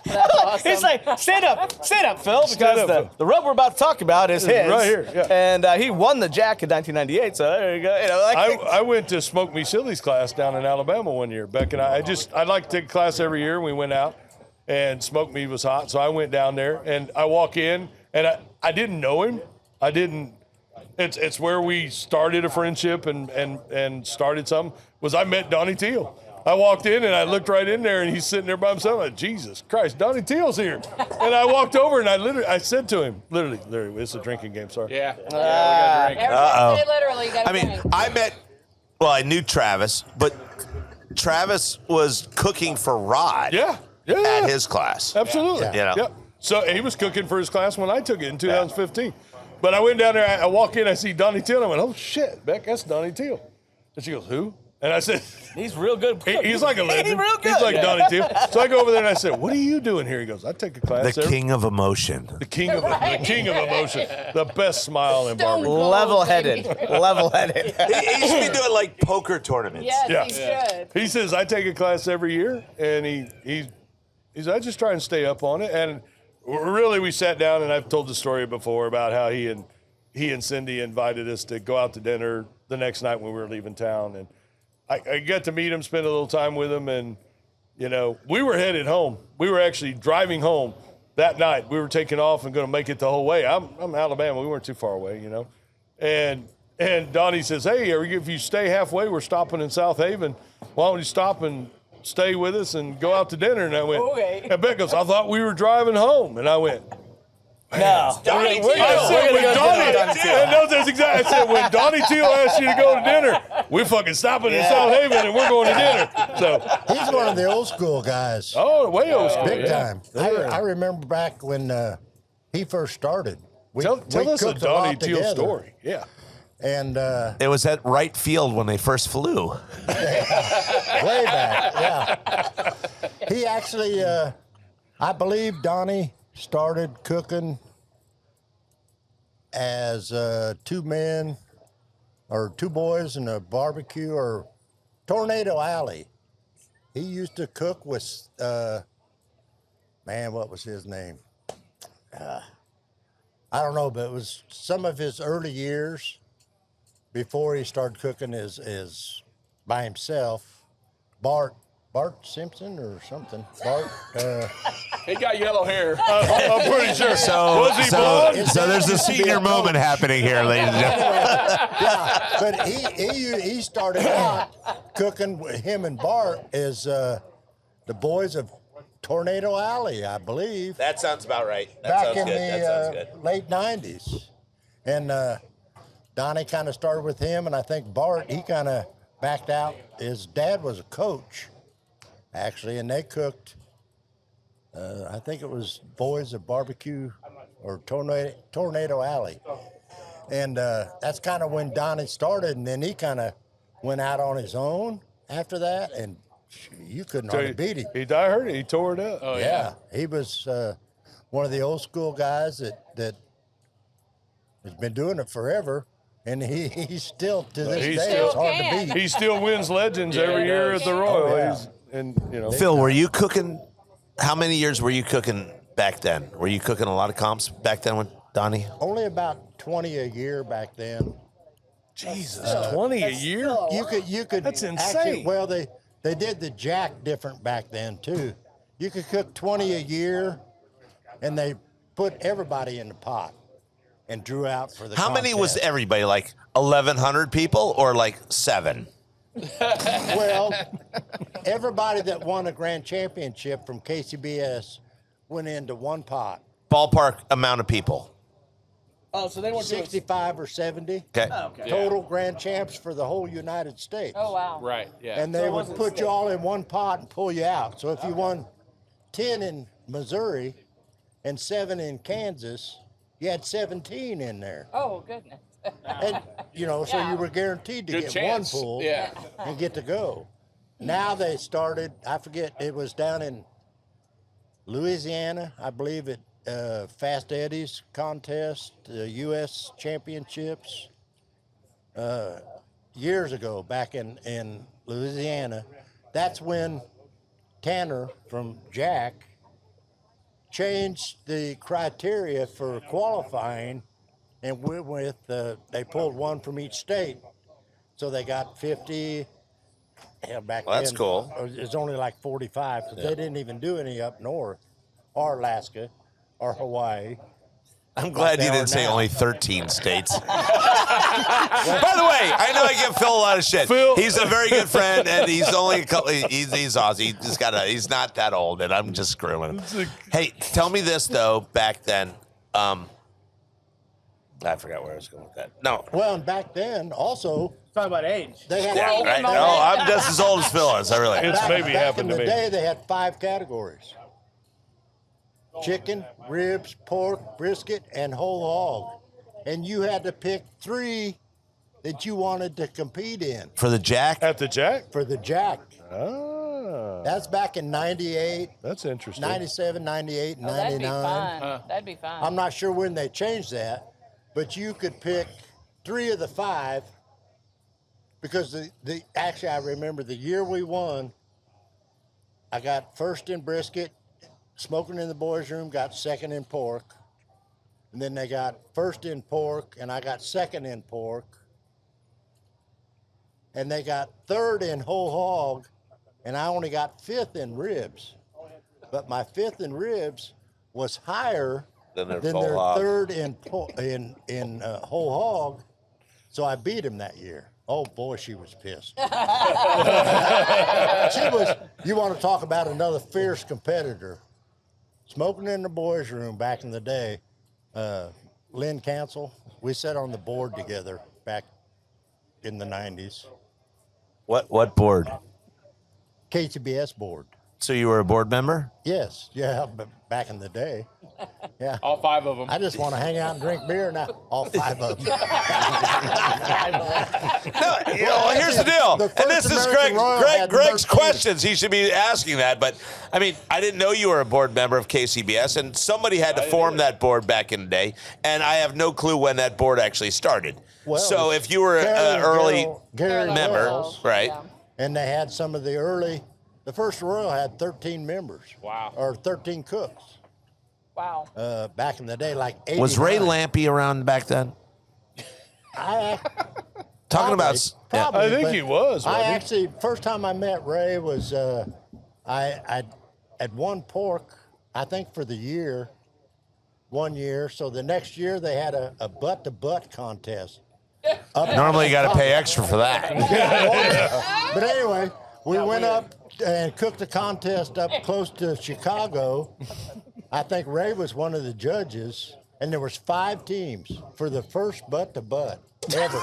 That's awesome. He's like, stand up, Phil, because Stand up, the rub we're about to talk about is his. right here, yeah. And he won the Jack in 1998, so there you go. You know, like, I went to Smoke Me Silly's class down in Alabama one year. Beck and I'd like to take a class every year. We went out, and Smoke Me was hot, so I went down there, and I walk in, and I didn't know him. I didn't. It's where we started a friendship and started something. Was I met Donnie Teal. I walked in and I looked right in there, and he's sitting there by himself. I'm like, Jesus Christ, Donnie Teal's here. And I walked over and I said to him, literally, it's a drinking game. Sorry. Yeah. We got a drink. Everybody say literally. You gotta I mean, drink. I knew Travis, but Travis was cooking for Rod. Yeah. At his class. Absolutely. Yeah. Yep. So he was cooking for his class when I took it in 2015. But I went down there, I walk in, I see Donnie Teal, and I went, oh shit, Beck, that's Donnie Teal. And she goes, who? And I said, He's real good. he's like a legend. He's real good. He's like Donnie Teal. So I go over there and I said, what are you doing here? He goes, I take a class. The king of emotion. The king of emotion. The best smile in Stone barbecue. cold. Level-headed. Level-headed. He should be doing like poker tournaments. Yes, Yeah. he should. He says, I take a class every year, and he's I just try and stay up on it. And really, we sat down, and I've told the story before about how he and Cindy invited us to go out to dinner the next night when we were leaving town. And I got to meet him, spend a little time with him, and, you know, we were headed home. We were actually driving home that night. We were taking off and going to make it the whole way. I'm Alabama. We weren't too far away, you know. And Donnie says, hey, if you stay halfway, we're stopping in South Haven. Why don't you stop and stay with us and go out to dinner? And I went, Okay. and Beck goes, I thought we were driving home. And I went, No. Donnie Teal. I said, when Donnie, Donnie Teal. and that's exactly, I said, when Donnie Teal asks you to go to dinner, we're fucking stopping in South Haven and we're going to dinner. So, He's one of the old school guys. oh, way old school. Big yeah. time. I remember back when he first started. Tell We us a cooked Donnie lot Teal together. story. Yeah. And It was at right field when they first flew. way back, yeah. He actually, I believe Donnie started cooking as two men or two boys in a barbecue or Tornado Alley. He used to cook with, man, what was his name? I don't know, but it was some of his early years before he started cooking is by himself. Bart Simpson or something. Bart. He got yellow hair. I'm pretty sure. So, Was he blonde? so there's a Used to be senior a moment coach. happening here, ladies and gentlemen. Yeah, but he started out cooking with him and Bart as the boys of Tornado Alley, I believe, That sounds about right. That back sounds in good. That sounds the good. late 90s. And Donnie kind of started with him, and I think Bart, he kind of backed out. His dad was a coach, actually, and they cooked, I think it was Boys of Barbecue or Tornado Alley. And that's kind of when Donnie started, and then he kind of went out on his own after that, and you couldn't hardly beat him. I heard it. He tore it up. Oh, Yeah, he was one of the old school guys that has been doing it forever, and he's still to this He day still it's hard can. to beat. He still wins legends every he year does. at the Royal. Oh, yeah. He's- and, you know. Phil, were you cooking? How many years were you cooking back then? Were you cooking a lot of comps back then with Donnie? Only about 20 a year back then. Jesus, 20 a year? You could. That's actually, insane. well, they did the jack different back then too. You could cook 20 a year, and they put everybody in the pot and drew out for the. How many was contest. everybody? Like 1,100 people or like 7? Well, everybody that won a grand championship from KCBS went into one pot. Ballpark amount of people. Oh, so they weren't doing 65 or 70 Okay. okay. total grand champs for the whole United States. Oh, wow. Right, yeah. And they So it would wasn't put you state. all in one pot and pull you out. So if you won 10 in Missouri and 7 in Kansas, you had 17 in there. Oh, goodness. And, you know, so you were guaranteed to Good get chance. one pool Yeah. and get to go. Now they started, I forget, it was down in Louisiana, I believe at Fast Eddie's contest, the U.S. championships, years ago back in Louisiana. That's when Tanner from Jack changed the criteria for qualifying and went with, they pulled one from each state. So they got 50. Hell, back Well, that's then, cool. It was only like 45 because they didn't even do any up north or Alaska or Hawaii. I'm glad they you are didn't say now. only 13 states. By the way, I know I give Phil a lot of shit. Phil- He's a very good friend, and he's only a couple. He's Aussie. He's not that old, and I'm just screwing him. Hey, tell me this though. Back then, I forgot where I was going with that. No, Well, and back then also Talk about age. They had Yeah, right. No, I'm just as old as Phil is. I really am. It's maybe back happened in to the me. day, they had 5 categories: chicken, ribs, pork, brisket, and whole hog. And you had to pick 3 that you wanted to compete in For the Jack? At the Jack? for the Jack. Ah, That's back in 98, that's interesting. 97, 98, and Oh, that'd 99. be fun. That'd be fun. I'm not sure when they changed that, but you could pick 3 of the 5 because actually I remember the year we won, I got first in brisket, Smokin in the boys' room got second in pork, and then they got first in pork, and I got second in pork, and they got third in whole hog, and I only got 5th in ribs. But my 5th in ribs was higher Than their than whole their hog. third in whole hog, so I beat him that year. Oh boy, she was pissed. She was. You want to talk about another fierce competitor? Smoking in the boys' room back in the day. Lynn Cancel. We sat on the board together back in the 90s. What board? KCBS board. So you were a board member? Yes, yeah, but back in the day. Yeah. All 5 of them. I just want to hang out and drink beer now. All 5 of them. No, well, here's the deal. The And this first is American Royal had Greg's 13. questions. He should be asking that. But, I mean, I didn't know you were a board member of KCBS, and somebody had to form that board back in the day, and I have no clue when that board actually started. Well, so it's if you were Gary an and early Gary member, Wells, right? Yeah. and they had some of the early. The first Royal had 13 members. Wow. Or 13 cooks. Wow. Back in the day, like 89. Was Ray Lampy around back then? Talking about Probably, I think but he was, I wasn't he? actually, first time I met Ray was, I had won pork, I think for the year, 1 year. So the next year they had a butt-to-butt contest. Normally you got to pay extra for that. But anyway, we went up and cooked a contest up close to Chicago. I think Ray was one of the judges, and there was 5 teams for the first butt-to-butt ever.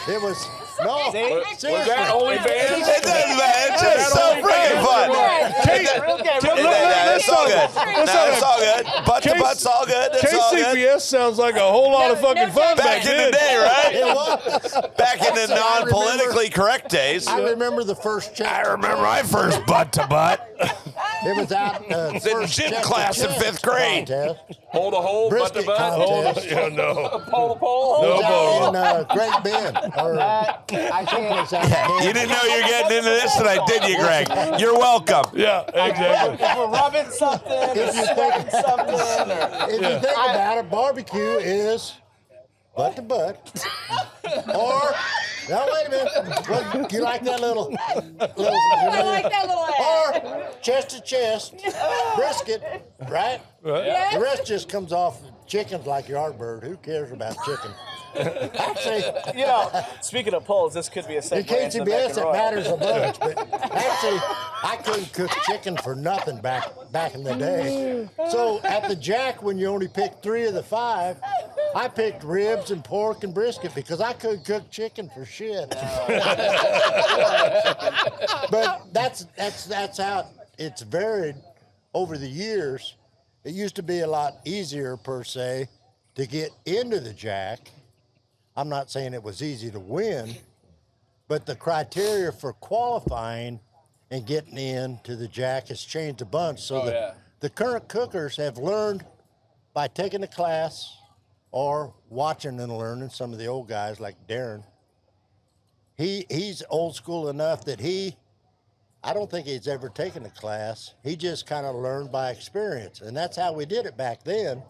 It was Was seriously. that OnlyFans? It doesn't matter. It's just so freaking fun. It's all good. It's all good. Butt to butt's all good. It's all good. KCBS sounds like a whole lot of fucking fun Back back in then. the day, right? It was. Back in the I non-politically correct days. I remember the first check. I remember my first butt to butt. It was out in first gym check to class in check 5th grade. contest. Hold a hole, butt to Brisket butt. contest. Yeah, no. Pole to pole. No, It was Bo. out in Great Bend. Or someplace out in You didn't know you were getting into this tonight, did you, Greg? You're welcome. Yeah, exactly. If we're rubbing something, or sweating something, or If you think about it, barbecue is butt to butt. Or, now wait a minute. What, you like that little I like that little ad. Or chest to chest, brisket, right? Right. The rest just comes off chicken's like Yardbird. Who cares about chicken? Actually, you know, speaking of polls, this could be a in segue into the KCBS, American it Royal. matters a bunch. But actually, I couldn't cook chicken for nothing back in the day. So at the Jack, when you only picked 3 of the 5, I picked ribs and pork and brisket because I couldn't cook chicken for shit. But that's how it's varied over the years. It used to be a lot easier, per se, to get into the Jack. I'm not saying it was easy to win, but the criteria for qualifying and getting into the Jack has changed a bunch. So the current cookers have learned by taking a class or watching and learning. Some of the old guys like Darren, he's old school enough that I don't think he's ever taken a class. He just kind of learned by experience. And that's how we did it back then.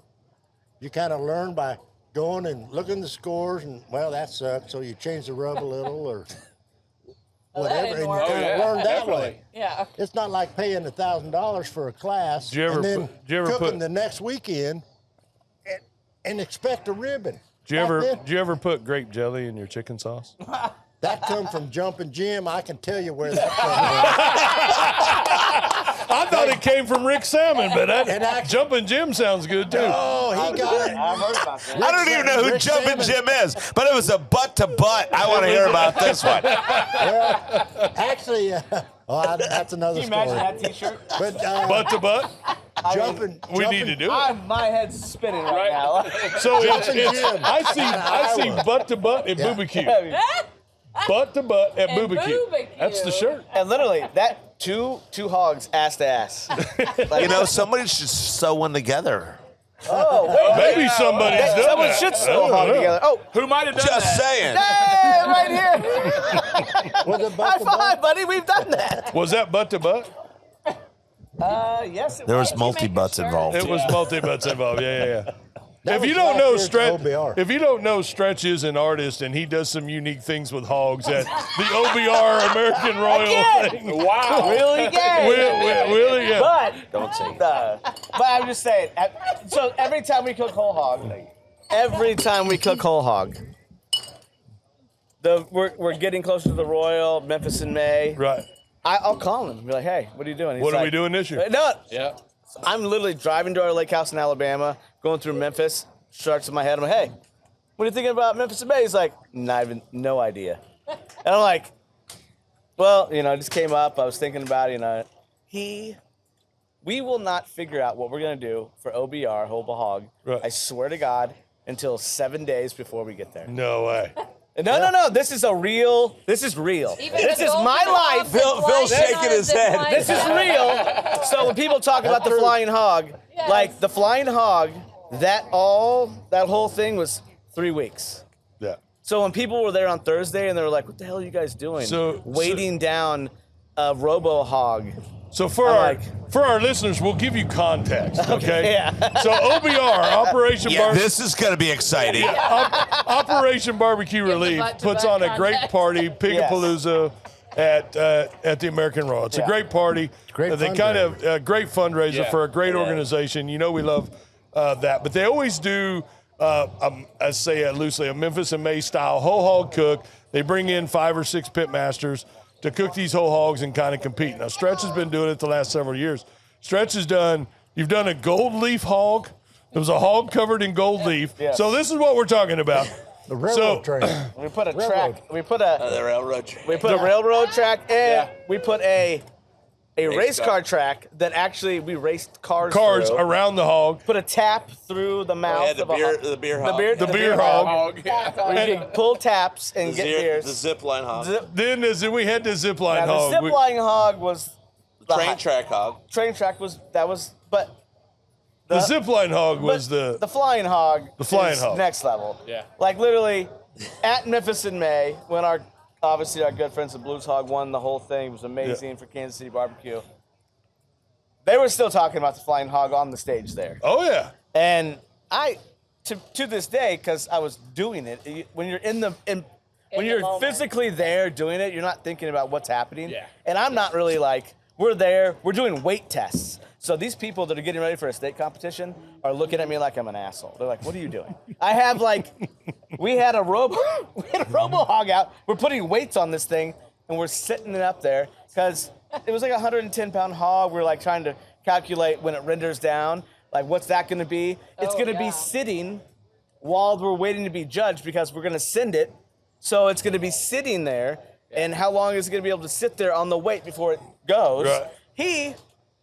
You kind of learn by going and looking at the scores and, well, that sucks, so you change the rub a little or whatever, and you work. kind of learn that way. Yeah. It's not like paying $1,000 for a class Did you ever and then put- did you ever cooking put- the next weekend and expect a ribbon. Did Back then, you ever put grape jelly in your chicken sauce? that come from Jumpin' Jim. I can tell you where that comes I thought he it came from Rick Salmon, but that Jumpin' Jim sounds good too. Oh, he got it. I've heard about that. I don't even know who Rick Jumpin' Salmon. Jim is, but it was a butt to butt. I want to hear about this one. Well, actually, that's another Can you imagine story. that T-shirt? But Butt to butt. jumping, We need to do it. My head's spinning right now. So Jumpin' it's Jim. I see butt to butt at BBQ. Butt to butt at And BBQ. BBQ. That's the shirt. And literally, that two hogs ass to ass. You know, somebody should sew one together. Oh, wait. Maybe somebody's done Someone that. should I sew a don't hog know. together. Oh, Who might have done Just that? saying. hey, right here. was it High butt to butt? five, buddy. We've done that. Was that butt to butt? Yes, it There was. was multi-butts involved. It was multi butts involved. Yeah. That If was you don't last know year's Stretch, OBR. if you don't know Stretch is an artist and he does some unique things with hogs at the OBR American Royal thing. Wow. Really gay. Really, yeah. But Don't say but I'm just saying. So every time we cook whole hog, we're getting closer to the Royal, Memphis in May. Right. I'll call him. Be like, hey, what are you doing? He's What are we like, doing this year? No, Yeah. I'm literally driving to our lake house in Alabama, going through Memphis. Starts in my head. I'm like, hey, what are you thinking about Memphis in May? He's like, no idea. And I'm like, well, it just came up. I was thinking about it. We will not figure out what we're gonna do for OBR, Whole Hog. Right. I swear to God, until 7 days before we get there. No way. No. This is real. Even This the is golden my hog life. Phil's flies shaking on a his zip head. line. This is real. So when people talk about the true. flying hog, Yes. like the flying hog, that whole thing was 3 weeks. Yeah. So when people were there on Thursday and they were like, "What the hell are you guys doing?" So- Waiting down a robo hog. So for our listeners, we'll give you context, okay? Yeah. So OBR, Operation Yeah, Barbecue. this is going to be exciting. Operation Barbecue Give the Relief butt-to-butt puts on a great context. party, Pigapalooza, at the American Royal. It's a Yeah. great party. Great They kind of great fundraiser Yeah. for a great organization. You know we love that, but they always do. I say it loosely, a Memphis and May style whole hog cook. They bring in 5 or 6 pit masters to cook these whole hogs and kind of compete. Now Stretch has been doing it the last several years. Stretch has you've done a gold leaf hog. There was a hog covered in gold leaf. Yes. So this is what we're talking about. The railroad train. We put a Railroad. track. We put a The railroad train. a railroad track, and Yeah. we put a race car track that actually we raced cars through. around the hog. Put a tap through the mouth Yeah, the of a beer- hog. the beer The hog. beer, The beer hog. We could pull taps and get The beers. zip line hog. Then we had the zip line Now, the hog. zip line hog was the Train track hog. Train track was but the zip line hog was the flying hog. The flying is hog. next level. Yeah. Like literally at Memphis in May when our good friends at Blues Hog won the whole thing. It was amazing for Kansas City barbecue. They were still talking about the flying hog on the stage there. Oh yeah. And I, to this day, because I was doing it, when you're when you're moment. physically there doing it, you're not thinking about what's happening. Yeah. And I'm not really like, we're there, we're doing weight tests. So these people that are getting ready for a state competition are looking at me like I'm an asshole. They're like, what are you doing? I have we had a robo hog out. We're putting weights on this thing and we're sitting it up there because it was like a 110-pound hog. We're like trying to calculate when it renders down, like what's that going to be? It's going to be sitting while we're waiting to be judged because we're going to send it. So it's going to be sitting there. And how long is it going to be able to sit there on the weight before it goes? Right. He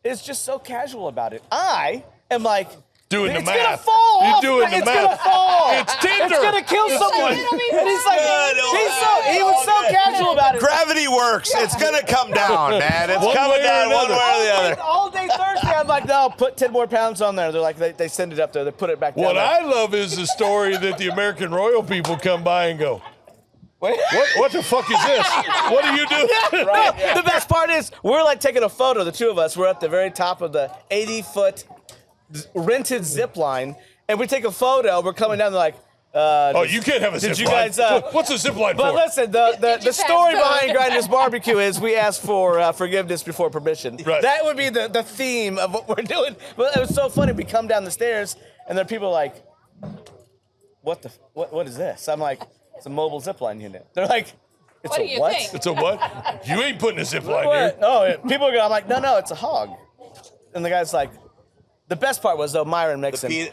is just so casual about it. I am like, Doing the it's math. gonna fall You're off. doing the It's math. gonna fall. It's Tinder. It's gonna kill It's someone. Tinder. And he's like, he was so casual about it. Gravity works. It's going to come down, man. It's One coming way or down one another. way or the other. All day Thursday, I'm like, no, put 10 more pounds on there. They're like, they send it up there. They put it back down What there. I love is the story that the American Royal people come by and go, what the fuck is this? What are you doing? The best part is we're like taking a photo, the two of us. We're at the very top of the 80-foot rented zip line, and we take a photo. We're coming down. They're like, Oh, you can't have a zip did you line. guys? What's a zip line But for? listen, the you story pass behind code? Grinders Barbecue is we ask for forgiveness before permission. Right. That would be the theme of what we're doing. But it was so funny. We come down the stairs, and there are people like, what is this? I'm like, it's a mobile zipline unit. They're like, it's What a do you what? think? It's a what? You ain't putting a zip line What? here. Oh, yeah. People are going, I'm like, no, it's a hog. And the guy's like, the best part was though Myron mixing.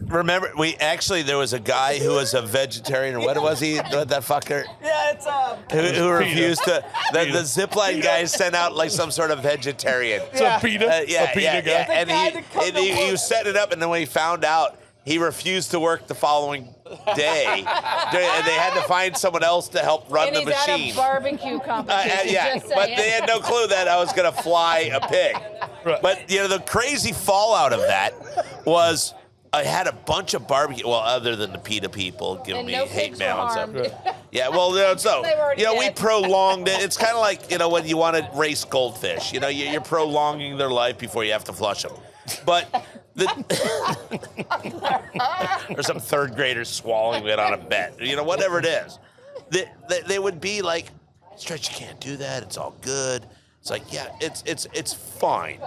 Remember, there was a guy who was a vegetarian, or what was he? That fucker? Yeah, it's Who refused to. The zipline guy sent out like some sort of vegetarian. Some PETA? Yeah, a PETA guy? And he was setting it up, and then when he found out, he refused to work the following day. And they had to find someone else to help run the machine. And he's at a barbecue competition. Just but saying. they had no clue that I was going to fly a pig. Right. But the crazy fallout of that was I had a bunch of barbecue. Well, other than the PETA people giving me hate mail and stuff. Yeah, well, so They were already we dead. prolonged it. It's kind of like when you want to race goldfish. You're prolonging their life before you have to flush them. But or some third graders swallowing it on a bet. Whatever it is, they would be like, "Stretch, you can't do that. It's all good." It's like, yeah, it's fine.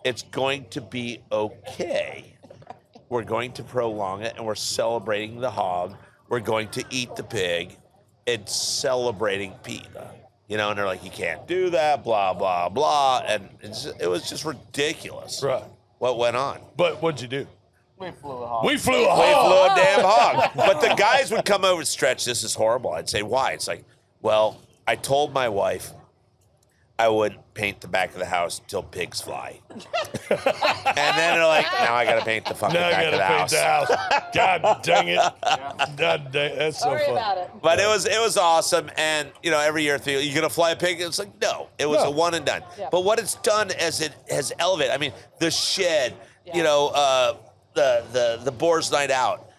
It's going to be okay. We're going to prolong it, and we're celebrating the hog. We're going to eat the pig. It's celebrating PETA. And they're like, you can't do that, blah, blah, blah. And it was just ridiculous what went on. But what'd you do? We flew a hog. We flew a We hog. flew a damn hog. But the guys would come over and Stretch, this is horrible. I'd say, why? It's like, well, I told my wife I wouldn't paint the back of the house until pigs fly. And then they're like, now I got to paint the fucking back of the house. God dang it. God dang, that's so Sorry funny. about it. But it was awesome. And, every year, you going to fly a pig? It's like, no. It was a one and done. Yeah. But what it's done as it has elevated, I mean, the shed, the Boar's Night Out,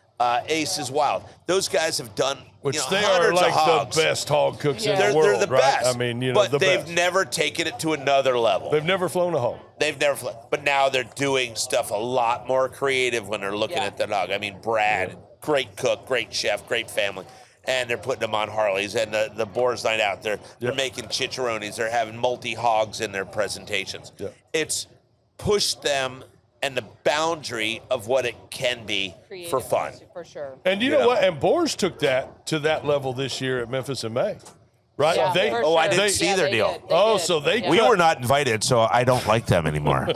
Ace is Wild. Those guys have done Which they are hundreds like of hogs. the best hog cooks in Yeah. the world, They're the right? best. I mean, but the they've best. never taken it to another level. They've never flown a hog. They've never flown. But now they're doing stuff a lot more creative when they're looking at the dog. I mean, Brad, great cook, great chef, great family. And they're putting them on Harleys. And the Boar's Night Out, they're making chicharrones. They're having multi-hogs in their presentations. Yeah. It's pushed them and the boundary of what it can be for fun. For sure. And you know what? And Boars took that to that level this year at Memphis in May, right? Yeah, They, for Oh, I sure. didn't see their they deal. did. Oh, did. so they Yeah. We were not invited, so I don't like them anymore.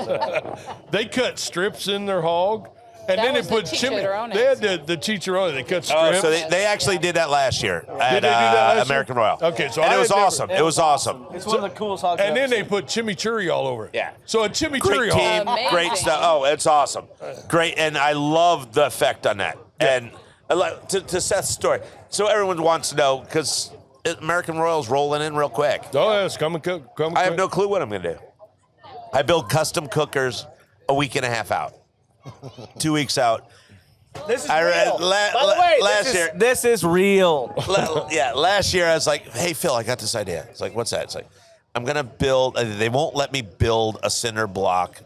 they cut strips in their hog, and That then they was the put chimney. chicharrones. They had the chicharrone. They cut strips. Oh, so they actually did that last year at Did they do that last American year? Royal. Okay, so and I it was had never- awesome. It was awesome. It's one of the coolest hogs. and I've then ever they seen. put chimichurri all over it. Yeah. So a Great chimichurri team, hog. Amazing. great stuff. Oh, it's awesome. Great, and I love the effect on that. And to Seth's story, so everyone wants to know, because American Royal's rolling in real quick. Oh, yes, come and cook. Come and I have cook. no clue what I'm going to do. I build custom cookers a week and a half out, 2 weeks out. This is I read real. By the way, last year. this is real. Last year I was like, hey, Phil, I got this idea. It's like, what's that? It's like, I'm going to build, they won't let me build a cinder block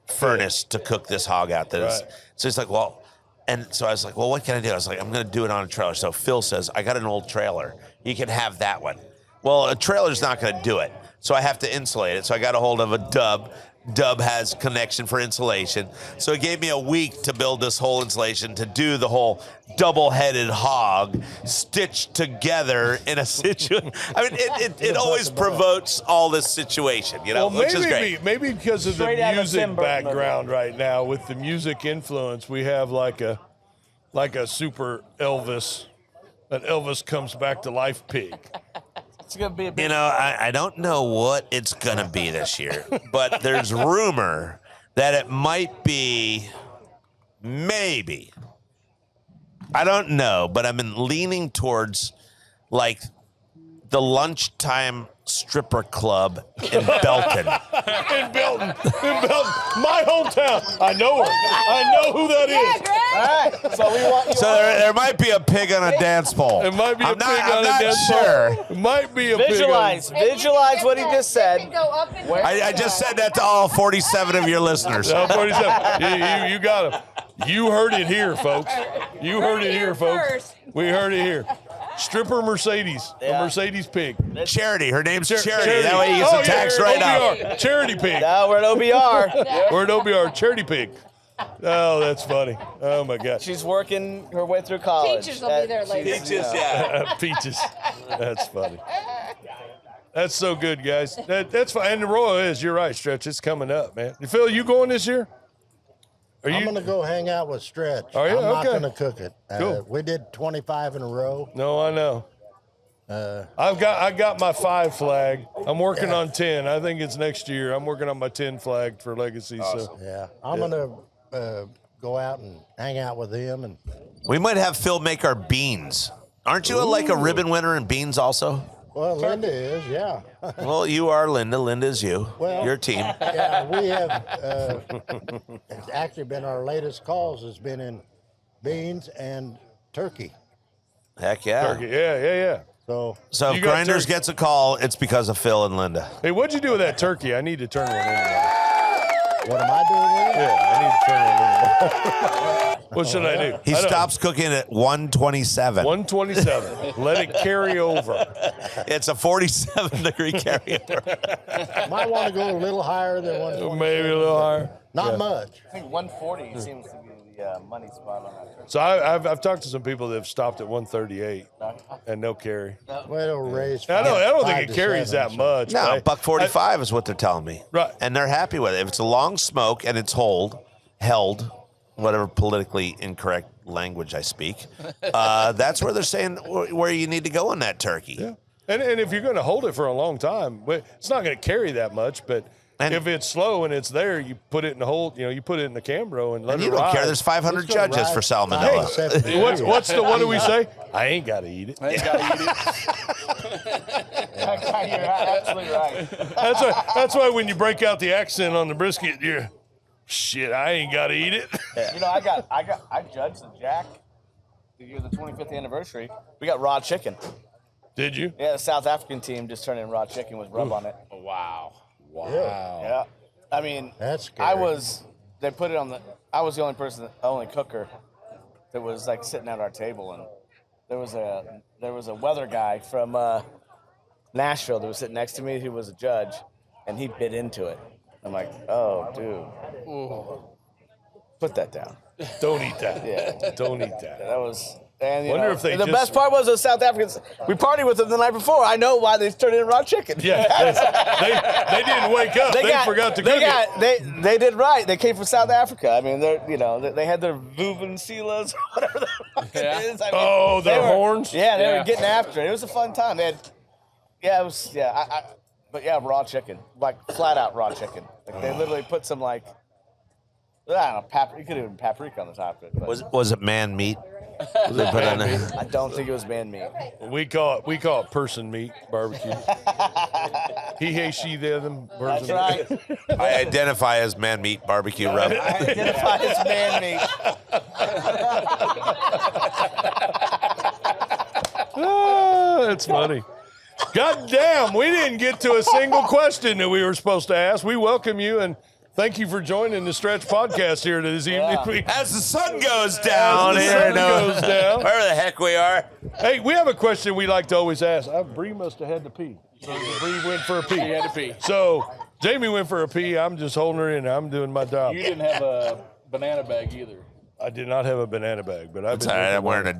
furnace to cook this hog out. Right. So it's like, well, and so I was like, well, what can I do? I was like, I'm going to do it on a trailer. So Phil says, I got an old trailer. You can have that one. Well, a trailer's not going to do it. So I have to insulate it. So I got a hold of a Dub. Dub has connection for insulation. So it gave me a week to build this whole insulation, to do the whole double-headed hog stitched together in a situation. I mean, it always provokes all this situation, you know, Well, which is great. maybe because of Straight the out of music Tim Burton background right now, with the music influence, we have like a super Elvis, an Elvis comes back to life pig. It's gonna be a big. You know, I don't know what it's going to be this year, but there's rumor that it might be maybe. I don't know, but I've been leaning towards like the lunchtime stripper club in Belton. In Belton, my hometown. I know her. I know who that is. All right, so we want you. So there might be a pig on a dance pole. It might be I'm a not, pig I'm on not a dance sure. pole. It might be a Visualize pig. visualize what he just said. I just said that to all 47 of your listeners. On 47. You got him. You heard it here, folks. You heard it here, folks. First. We heard it here. Stripper Mercedes. Yeah. A Mercedes pig. Charity. Her name's Charity. Charity. That way you get some tax yeah, right OBR. Charity pig. Now we're at OBR. We're at OBR. Charity pig. Oh, that's funny. Oh, my God. She's working her way through college. Peaches will be there later. Peaches, yeah. Peaches. That's funny. That's so good, guys. That's fine. And the Royal is, you're right, Stretch. It's coming up, man. Phil, you going this year? I'm going to go hang out with Stretch. Are you? I'm not Okay. going to cook it. Cool. We did 25 in a row. No, I know. I got my 5 flag. I'm working on 10. I think it's next year. I'm working on my 10 flag for Legacy. So Yeah, I'm going to go out and hang out with him. And We might have Phil make our beans. Aren't you like a ribbon winner in beans also? well, Linda is, yeah. Well, you are Linda. Linda's you. Well- Your team. Yeah, we have. It's actually been our latest calls has been in beans and turkey. Heck yeah. Turkey. Yeah. So So You if got Grinders turkey. gets a call, it's because of Phil and Linda. Hey, what'd you do with that turkey? I need to turn one in. what am I doing with it? Yeah, I need to turn one in. What should I do? He I don't- stops cooking at 127. 127. Let it carry over. It's a 47-degree carryover. Might want to go a little higher than 120. Maybe a little higher. Not much. I think 140 seems to be the money spot on that turkey. So I've talked to some people that have stopped at 138, and they'll carry. Well, it'll raise. I don't think 5 it to carries 7, that so. much. No, right? $1.45 is what they're telling me. Right. And they're happy with it. If it's a long smoke and it's held, whatever politically incorrect language I speak, that's where they're saying where you need to go on that turkey. Yeah. And if you're going to hold it for a long time, it's not going to carry that much. But And- if it's slow and it's there, you put it in the hold. You put it in the Cambro and let And it you don't ride. care. There's 500 It's gonna judges ride for 5 to salmonella. 7 Hey, degrees. what do we say? I ain't got to eat it. Ain't gotta eat it. You're absolutely right. That's why when you break out the accent on the brisket, you're shit. I ain't got to eat it. You know, I judged the Jack the year of the 25th anniversary. We got raw chicken. Did you? Yeah, the South African team just turned in raw chicken with rub on it. Wow. Yeah. I mean, That's scary. they put it on I was the only cooker that was like sitting at our table, and there was a weather guy from Nashville that was sitting next to me who was a judge, and he bit into it. I'm like, oh, dude. Put that down. Don't eat that. Yeah. Don't eat that. That was. And you Wonder know, if they the just- best part was those South Africans. We partied with them the night before. I know why they turned in raw chicken. Yeah, they didn't wake up. They forgot to cook it. They did right. They came from South Africa. I mean, they had their vuvuzelas, whatever the fuck it is. I mean, Oh, their they were- horns? Yeah, they Yeah. were getting after it. It was a fun time. But yeah, raw chicken, like flat out raw chicken. Like they literally put some like, I don't know, paprika. You could have paprika on the top of it. But Was it man meat? They put on there. I don't think it was man meat. We call it person meat barbecue. He, she, them. That's Person. right. I identify as man meat barbecue rub. I identify as man meat. That's funny. God damn, we didn't get to a single question that we were supposed to ask. We welcome you and thank you for joining the Stretch Podcast here this evening. As the sun goes down As the here, sun goes down. wherever the heck we are. Hey, we have a question we like to always ask. Bree must have had to pee. So Bree went for a pee. She had to pee. So Jamie went for a pee. I'm just holding her in. I'm doing my job. You didn't have a banana bag either. I did not have a banana bag, but I've It's been all right, I'm drinking wearing water. a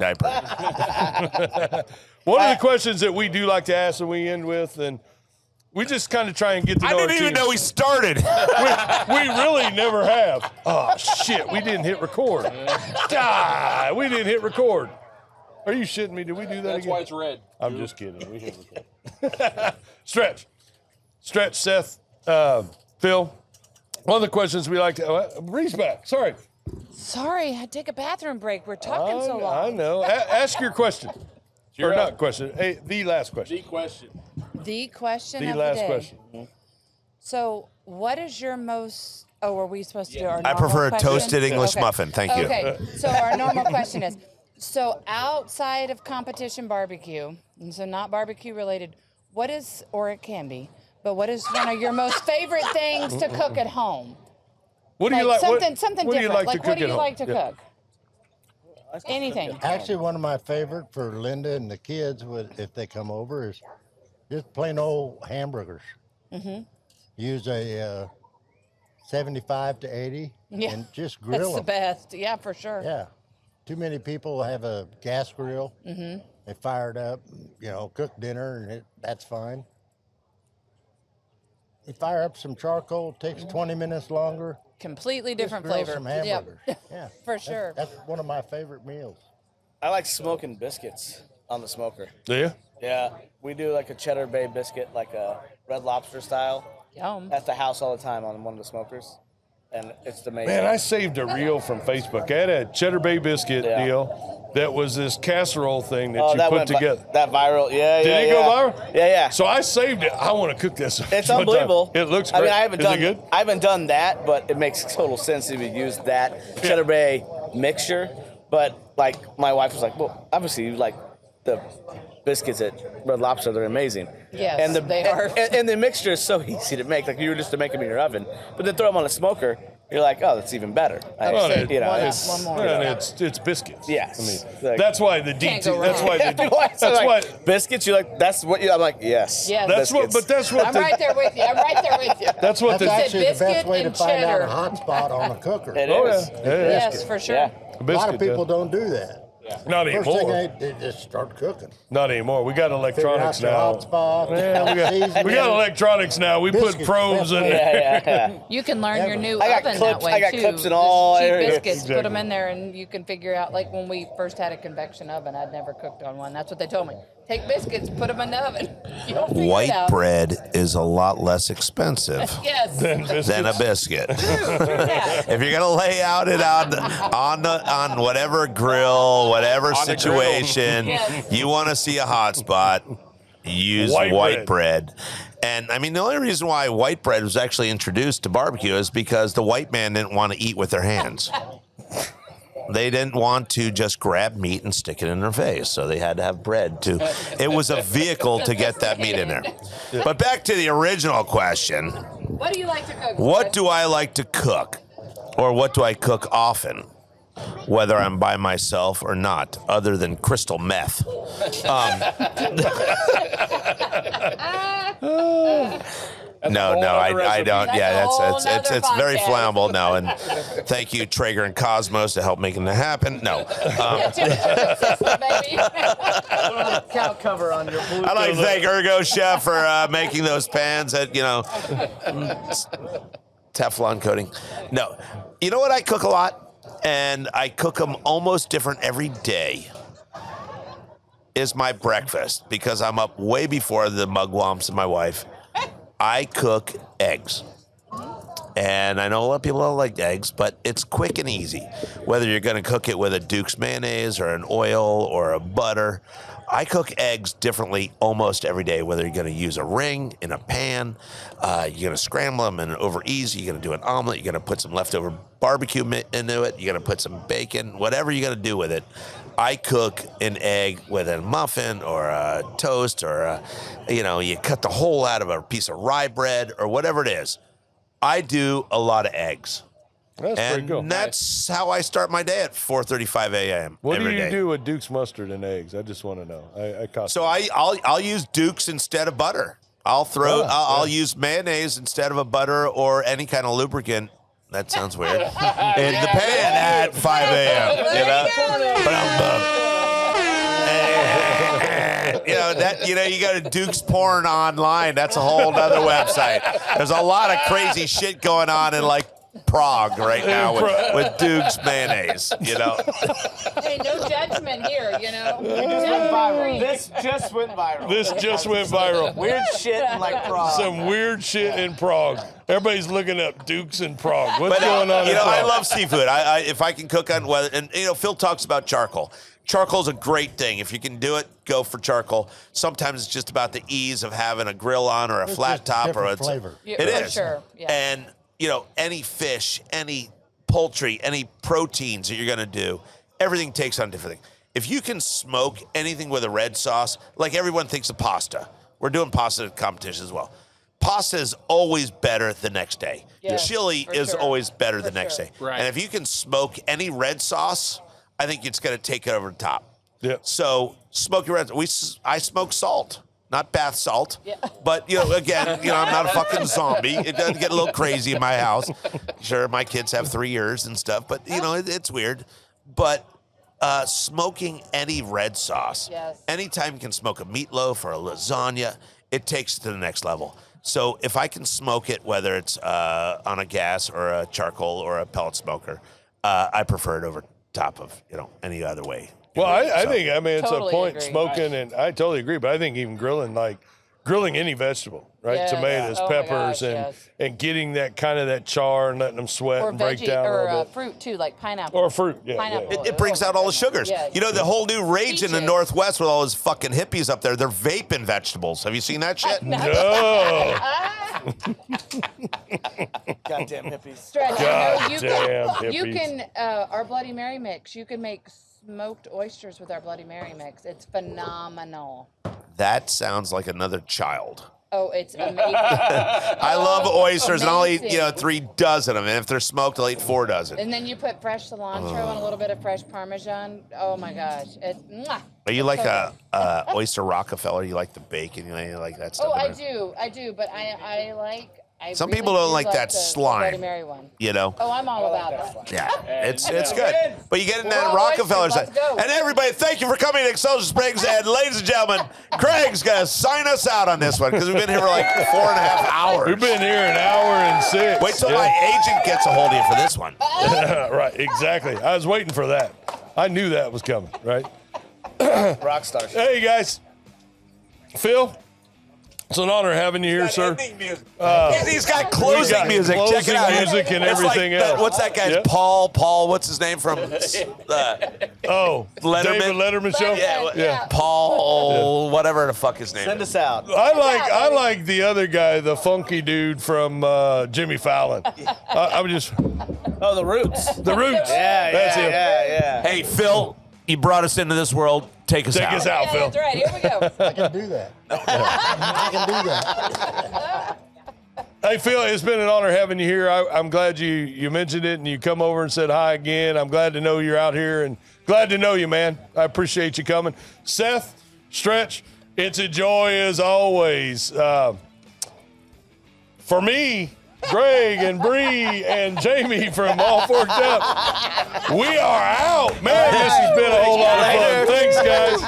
diaper. One of the questions that we do like to ask and we end with, and we just kind of try and get to know I our didn't even teams. know we started. We really never have. Oh, shit, we didn't hit record. God, we didn't hit record. Are you shitting me? Did we do that That's again? why it's red. I'm just kidding. We hit record. Stretch, Seth, Phil. One of the questions we like to... Bree's back. Sorry. Sorry, I had to take a bathroom break. We're talking so long. I know. Ask your question. You're or up. not question. Hey, the last question. The question. The question The of last the day. question. So, what is your most? Oh, are we supposed to do our? I normal prefer a question? toasted English Okay. muffin. Thank you. Okay, so our normal question is: so outside of competition barbecue, and so not barbecue related, what is, or it can be, but what is one of your most favorite things to cook at home? What do you like? Something what do you different. like to cook what do at you home? like to Yeah. cook? Anything. Actually, one of my favorite for Linda and the kids, if they come over, is just plain old hamburgers. Mm-hmm. Use a 75 to 80 Yeah, and just That's grill the them. best. Yeah, for sure. Yeah. Too many people have a gas grill. Mm-hmm. They fire it up, cook dinner, and that's fine. You fire up some charcoal, takes 20 minutes longer. Completely Just different grill flavor. some hamburgers. Yep. Yeah, For sure. That's one of my favorite meals. I like smoking biscuits on the smoker. Do you? Yeah, we do like a Cheddar Bay biscuit, like a Red Lobster style, Yum. at the house all the time on one of the smokers, and it's amazing. Man, I saved a reel from Facebook. I had a Cheddar Bay biscuit Yeah. deal that was this casserole thing that you that put went together. that viral. Yeah, Did yeah, it yeah. go viral? Yeah, yeah. So I saved it. I want to cook this. It's sometime. unbelievable. It looks great. I mean, I haven't Is done it good? I haven't done that, but it makes total sense if you use that Cheddar Bay mixture. But like my wife was like, well, obviously you like the biscuits at Red Lobster, they're amazing. Yes, and they are. And the mixture is so easy to make. Like you were just to make them in your oven, but then throw them on a smoker. You're like, oh, that's even better. Well, Say you know, one- it's- one more. And it's biscuits. Yes. I mean, Like- that's why the Can't DT. go That's wrong. why the That's that's why. biscuits. You like? That's what you. I'm like, yes. Yes. That's what. But that's what. I'm right there with you. I'm right there with you. That's what That's the. actually the best biscuit way to and find out cheddar. a hot spot on a cooker. It Oh is. yeah. Yeah. Yes, for sure. Yeah. A Biscuit, lot of people yeah. don't do that. Not First thing anymore. they just start cooking. Not anymore. We got Figure out electronics your now. hot spot. Yeah, we got electronics now. We put Biscuits, probes in best way. there. Yeah. You can learn your new I got oven clips- that way I got too. clips in Just all cheap areas. biscuits, put Exactly. them in there, and you can figure out. Like when we first had a convection oven, I'd never cooked on one. That's what they told me. Take biscuits, put them in the oven. You'll figure it White out. bread is a lot less expensive Yes. than a biscuit. Yeah. If you're gonna lay out it on whatever grill, whatever On the grill. situation, Yes. you want to see a hot spot, use White white bread. And I mean, the only reason why white bread was actually introduced to barbecue is because the white man didn't want to eat with their hands. They didn't want to just grab meat and stick it in their face, so they had to have bread to. It was a vehicle to get that meat in there. But back to the original question. What do you like to cook? What do I like to cook? Or what do I cook often? Whether I'm by myself or not, other than crystal meth. No, I don't. That's Yeah, a whole it's nother very podcast. flammable. No, and thank you, Traeger and Cosmos, to help making that happen. No. baby. Count cover on your blue. I'd like to thank Ergo Chef for making those pans that, Teflon coating. No. You know what I cook a lot? And I cook them almost different every day. Is my breakfast, because I'm up way before the mugwumps and my wife. I cook eggs. And I know a lot of people don't like eggs, but it's quick and easy. Whether you're going to cook it with a Duke's mayonnaise or an oil or a butter, I cook eggs differently almost every day, whether you're going to use a ring in a pan, you're going to scramble them in over easy, you're going to do an omelet, you're going to put some leftover barbecue into it, you're going to put some bacon, whatever you're going to do with it. I cook an egg with a muffin or a toast or, you cut the hole out of a piece of rye bread or whatever it is. I do a lot of eggs. That's pretty And cool. that's how I start my day at 4:35 a.m. What do every you day. do with Duke's mustard and eggs? I just want to know. I cost So I'll use Duke's instead of butter. I'll use mayonnaise instead of a butter or any kind of lubricant. That sounds weird. In the pan at 5 a.m. You go to Duke's Porn online. That's a whole other website. There's a lot of crazy shit going on in Prague right now with Duke's mayonnaise. Hey, no judgment here, This just went viral. This just went viral. Weird shit in Prague. Some weird shit in Prague. Everybody's looking up Dukes in Prague. What's going on in I Prague? love seafood. If I can cook on weather, and Phil talks about charcoal. Charcoal's a great thing. If you can do it, go for charcoal. Sometimes it's just about the ease of having a grill on or a It's flat just a top or different flavor. Yeah, It for is. sure, yeah. And any fish, any poultry, any proteins that you're gonna do, everything takes on a different thing. If you can smoke anything with a red sauce, like everyone thinks of pasta. We're doing pasta competition as well. Pasta is always better the next day. Yes, Chili for is sure. always better For the next sure. day. Right. And if you can smoke any red sauce, I think it's going to take it over the top. Yeah. So smoke your red. I smoke salt, not bath salt. Yeah. But again, I'm not a fucking zombie. It does get a little crazy in my house. Sure, my kids have 3 years and stuff, but it's weird. But smoking any red sauce, Yes. anytime you can smoke a meatloaf or a lasagna, it takes it to the next level. So if I can smoke it, whether it's on a gas or a charcoal or a pellet smoker, I prefer it over top of any other way. Well, I think it's Totally a point agree. smoking, and I totally agree. But I think even grilling any vegetable, right? Yes. Tomatoes, Oh my peppers, gosh, and yes. and getting that kind of that char and letting them sweat Or and break veggie down a or little bit. fruit too, like pineapple. Or fruit, yeah. Pineapple. It brings out all the sugars. Yeah. The whole new rage in the Peaches. Northwest with all those fucking hippies up there, they're vaping vegetables. Have you seen that shit? No. Goddamn hippies. Stretch, God you damn can, you hippies. can our Bloody Mary mix. You can make smoked oysters with our Bloody Mary mix. It's phenomenal. That sounds like another child. Oh, it's amazing. I love oysters, and I'll eat, Amazing. 3 dozen of them. And if they're smoked, I'll eat 4 dozen. And then you put fresh cilantro and a little bit of fresh Parmesan. Oh my gosh, Are you like so a oyster Rockefeller? You like the bacon? You like that stuff? Oh, in I there? do, but I like. I Some really people don't do like that the slime. Bloody Mary one. Oh, I'm all about that. Yeah, it's good. But you get in We're that all Rockefeller oysters, side. let's go. And everybody, thank you for coming to Excelsior Springs. And ladies and gentlemen, Craig's going to sign us out on this one because we've been here for like 4.5 hours. We've been here an hour and 6. Wait till my agent gets a hold of you for this one. Right, exactly. I was waiting for that. I knew that was coming, right? Rock stars. Hey, guys. Phil, it's an honor having you here, sir. He's got closing got music. Check closing it out. music and It's like everything that- else. What's that guy's Yep. Paul, what's his name from Oh, Letterman? David Letterman show? Yeah. Paul, whatever the fuck his name Send is. us out. I like the other guy, the funky dude from Jimmy Fallon. I'm just Oh, the Roots. the Roots. Yeah, That's him. yeah. Hey, Phil, you brought us into this world. Take us Take out. us out, Yeah, Phil. that's right. Here we go. I can do that. I can do that. Hey, Phil, it's been an honor having you here. I'm glad you mentioned it and you come over and said hi again. I'm glad to know you're out here and glad to know you, man. I appreciate you coming. Seth, Stretch, it's a joy as always. For me, Greg and Bree and Jamie from All Forked Up, we are out. Man, this has been a whole lot of fun. Thanks, guys.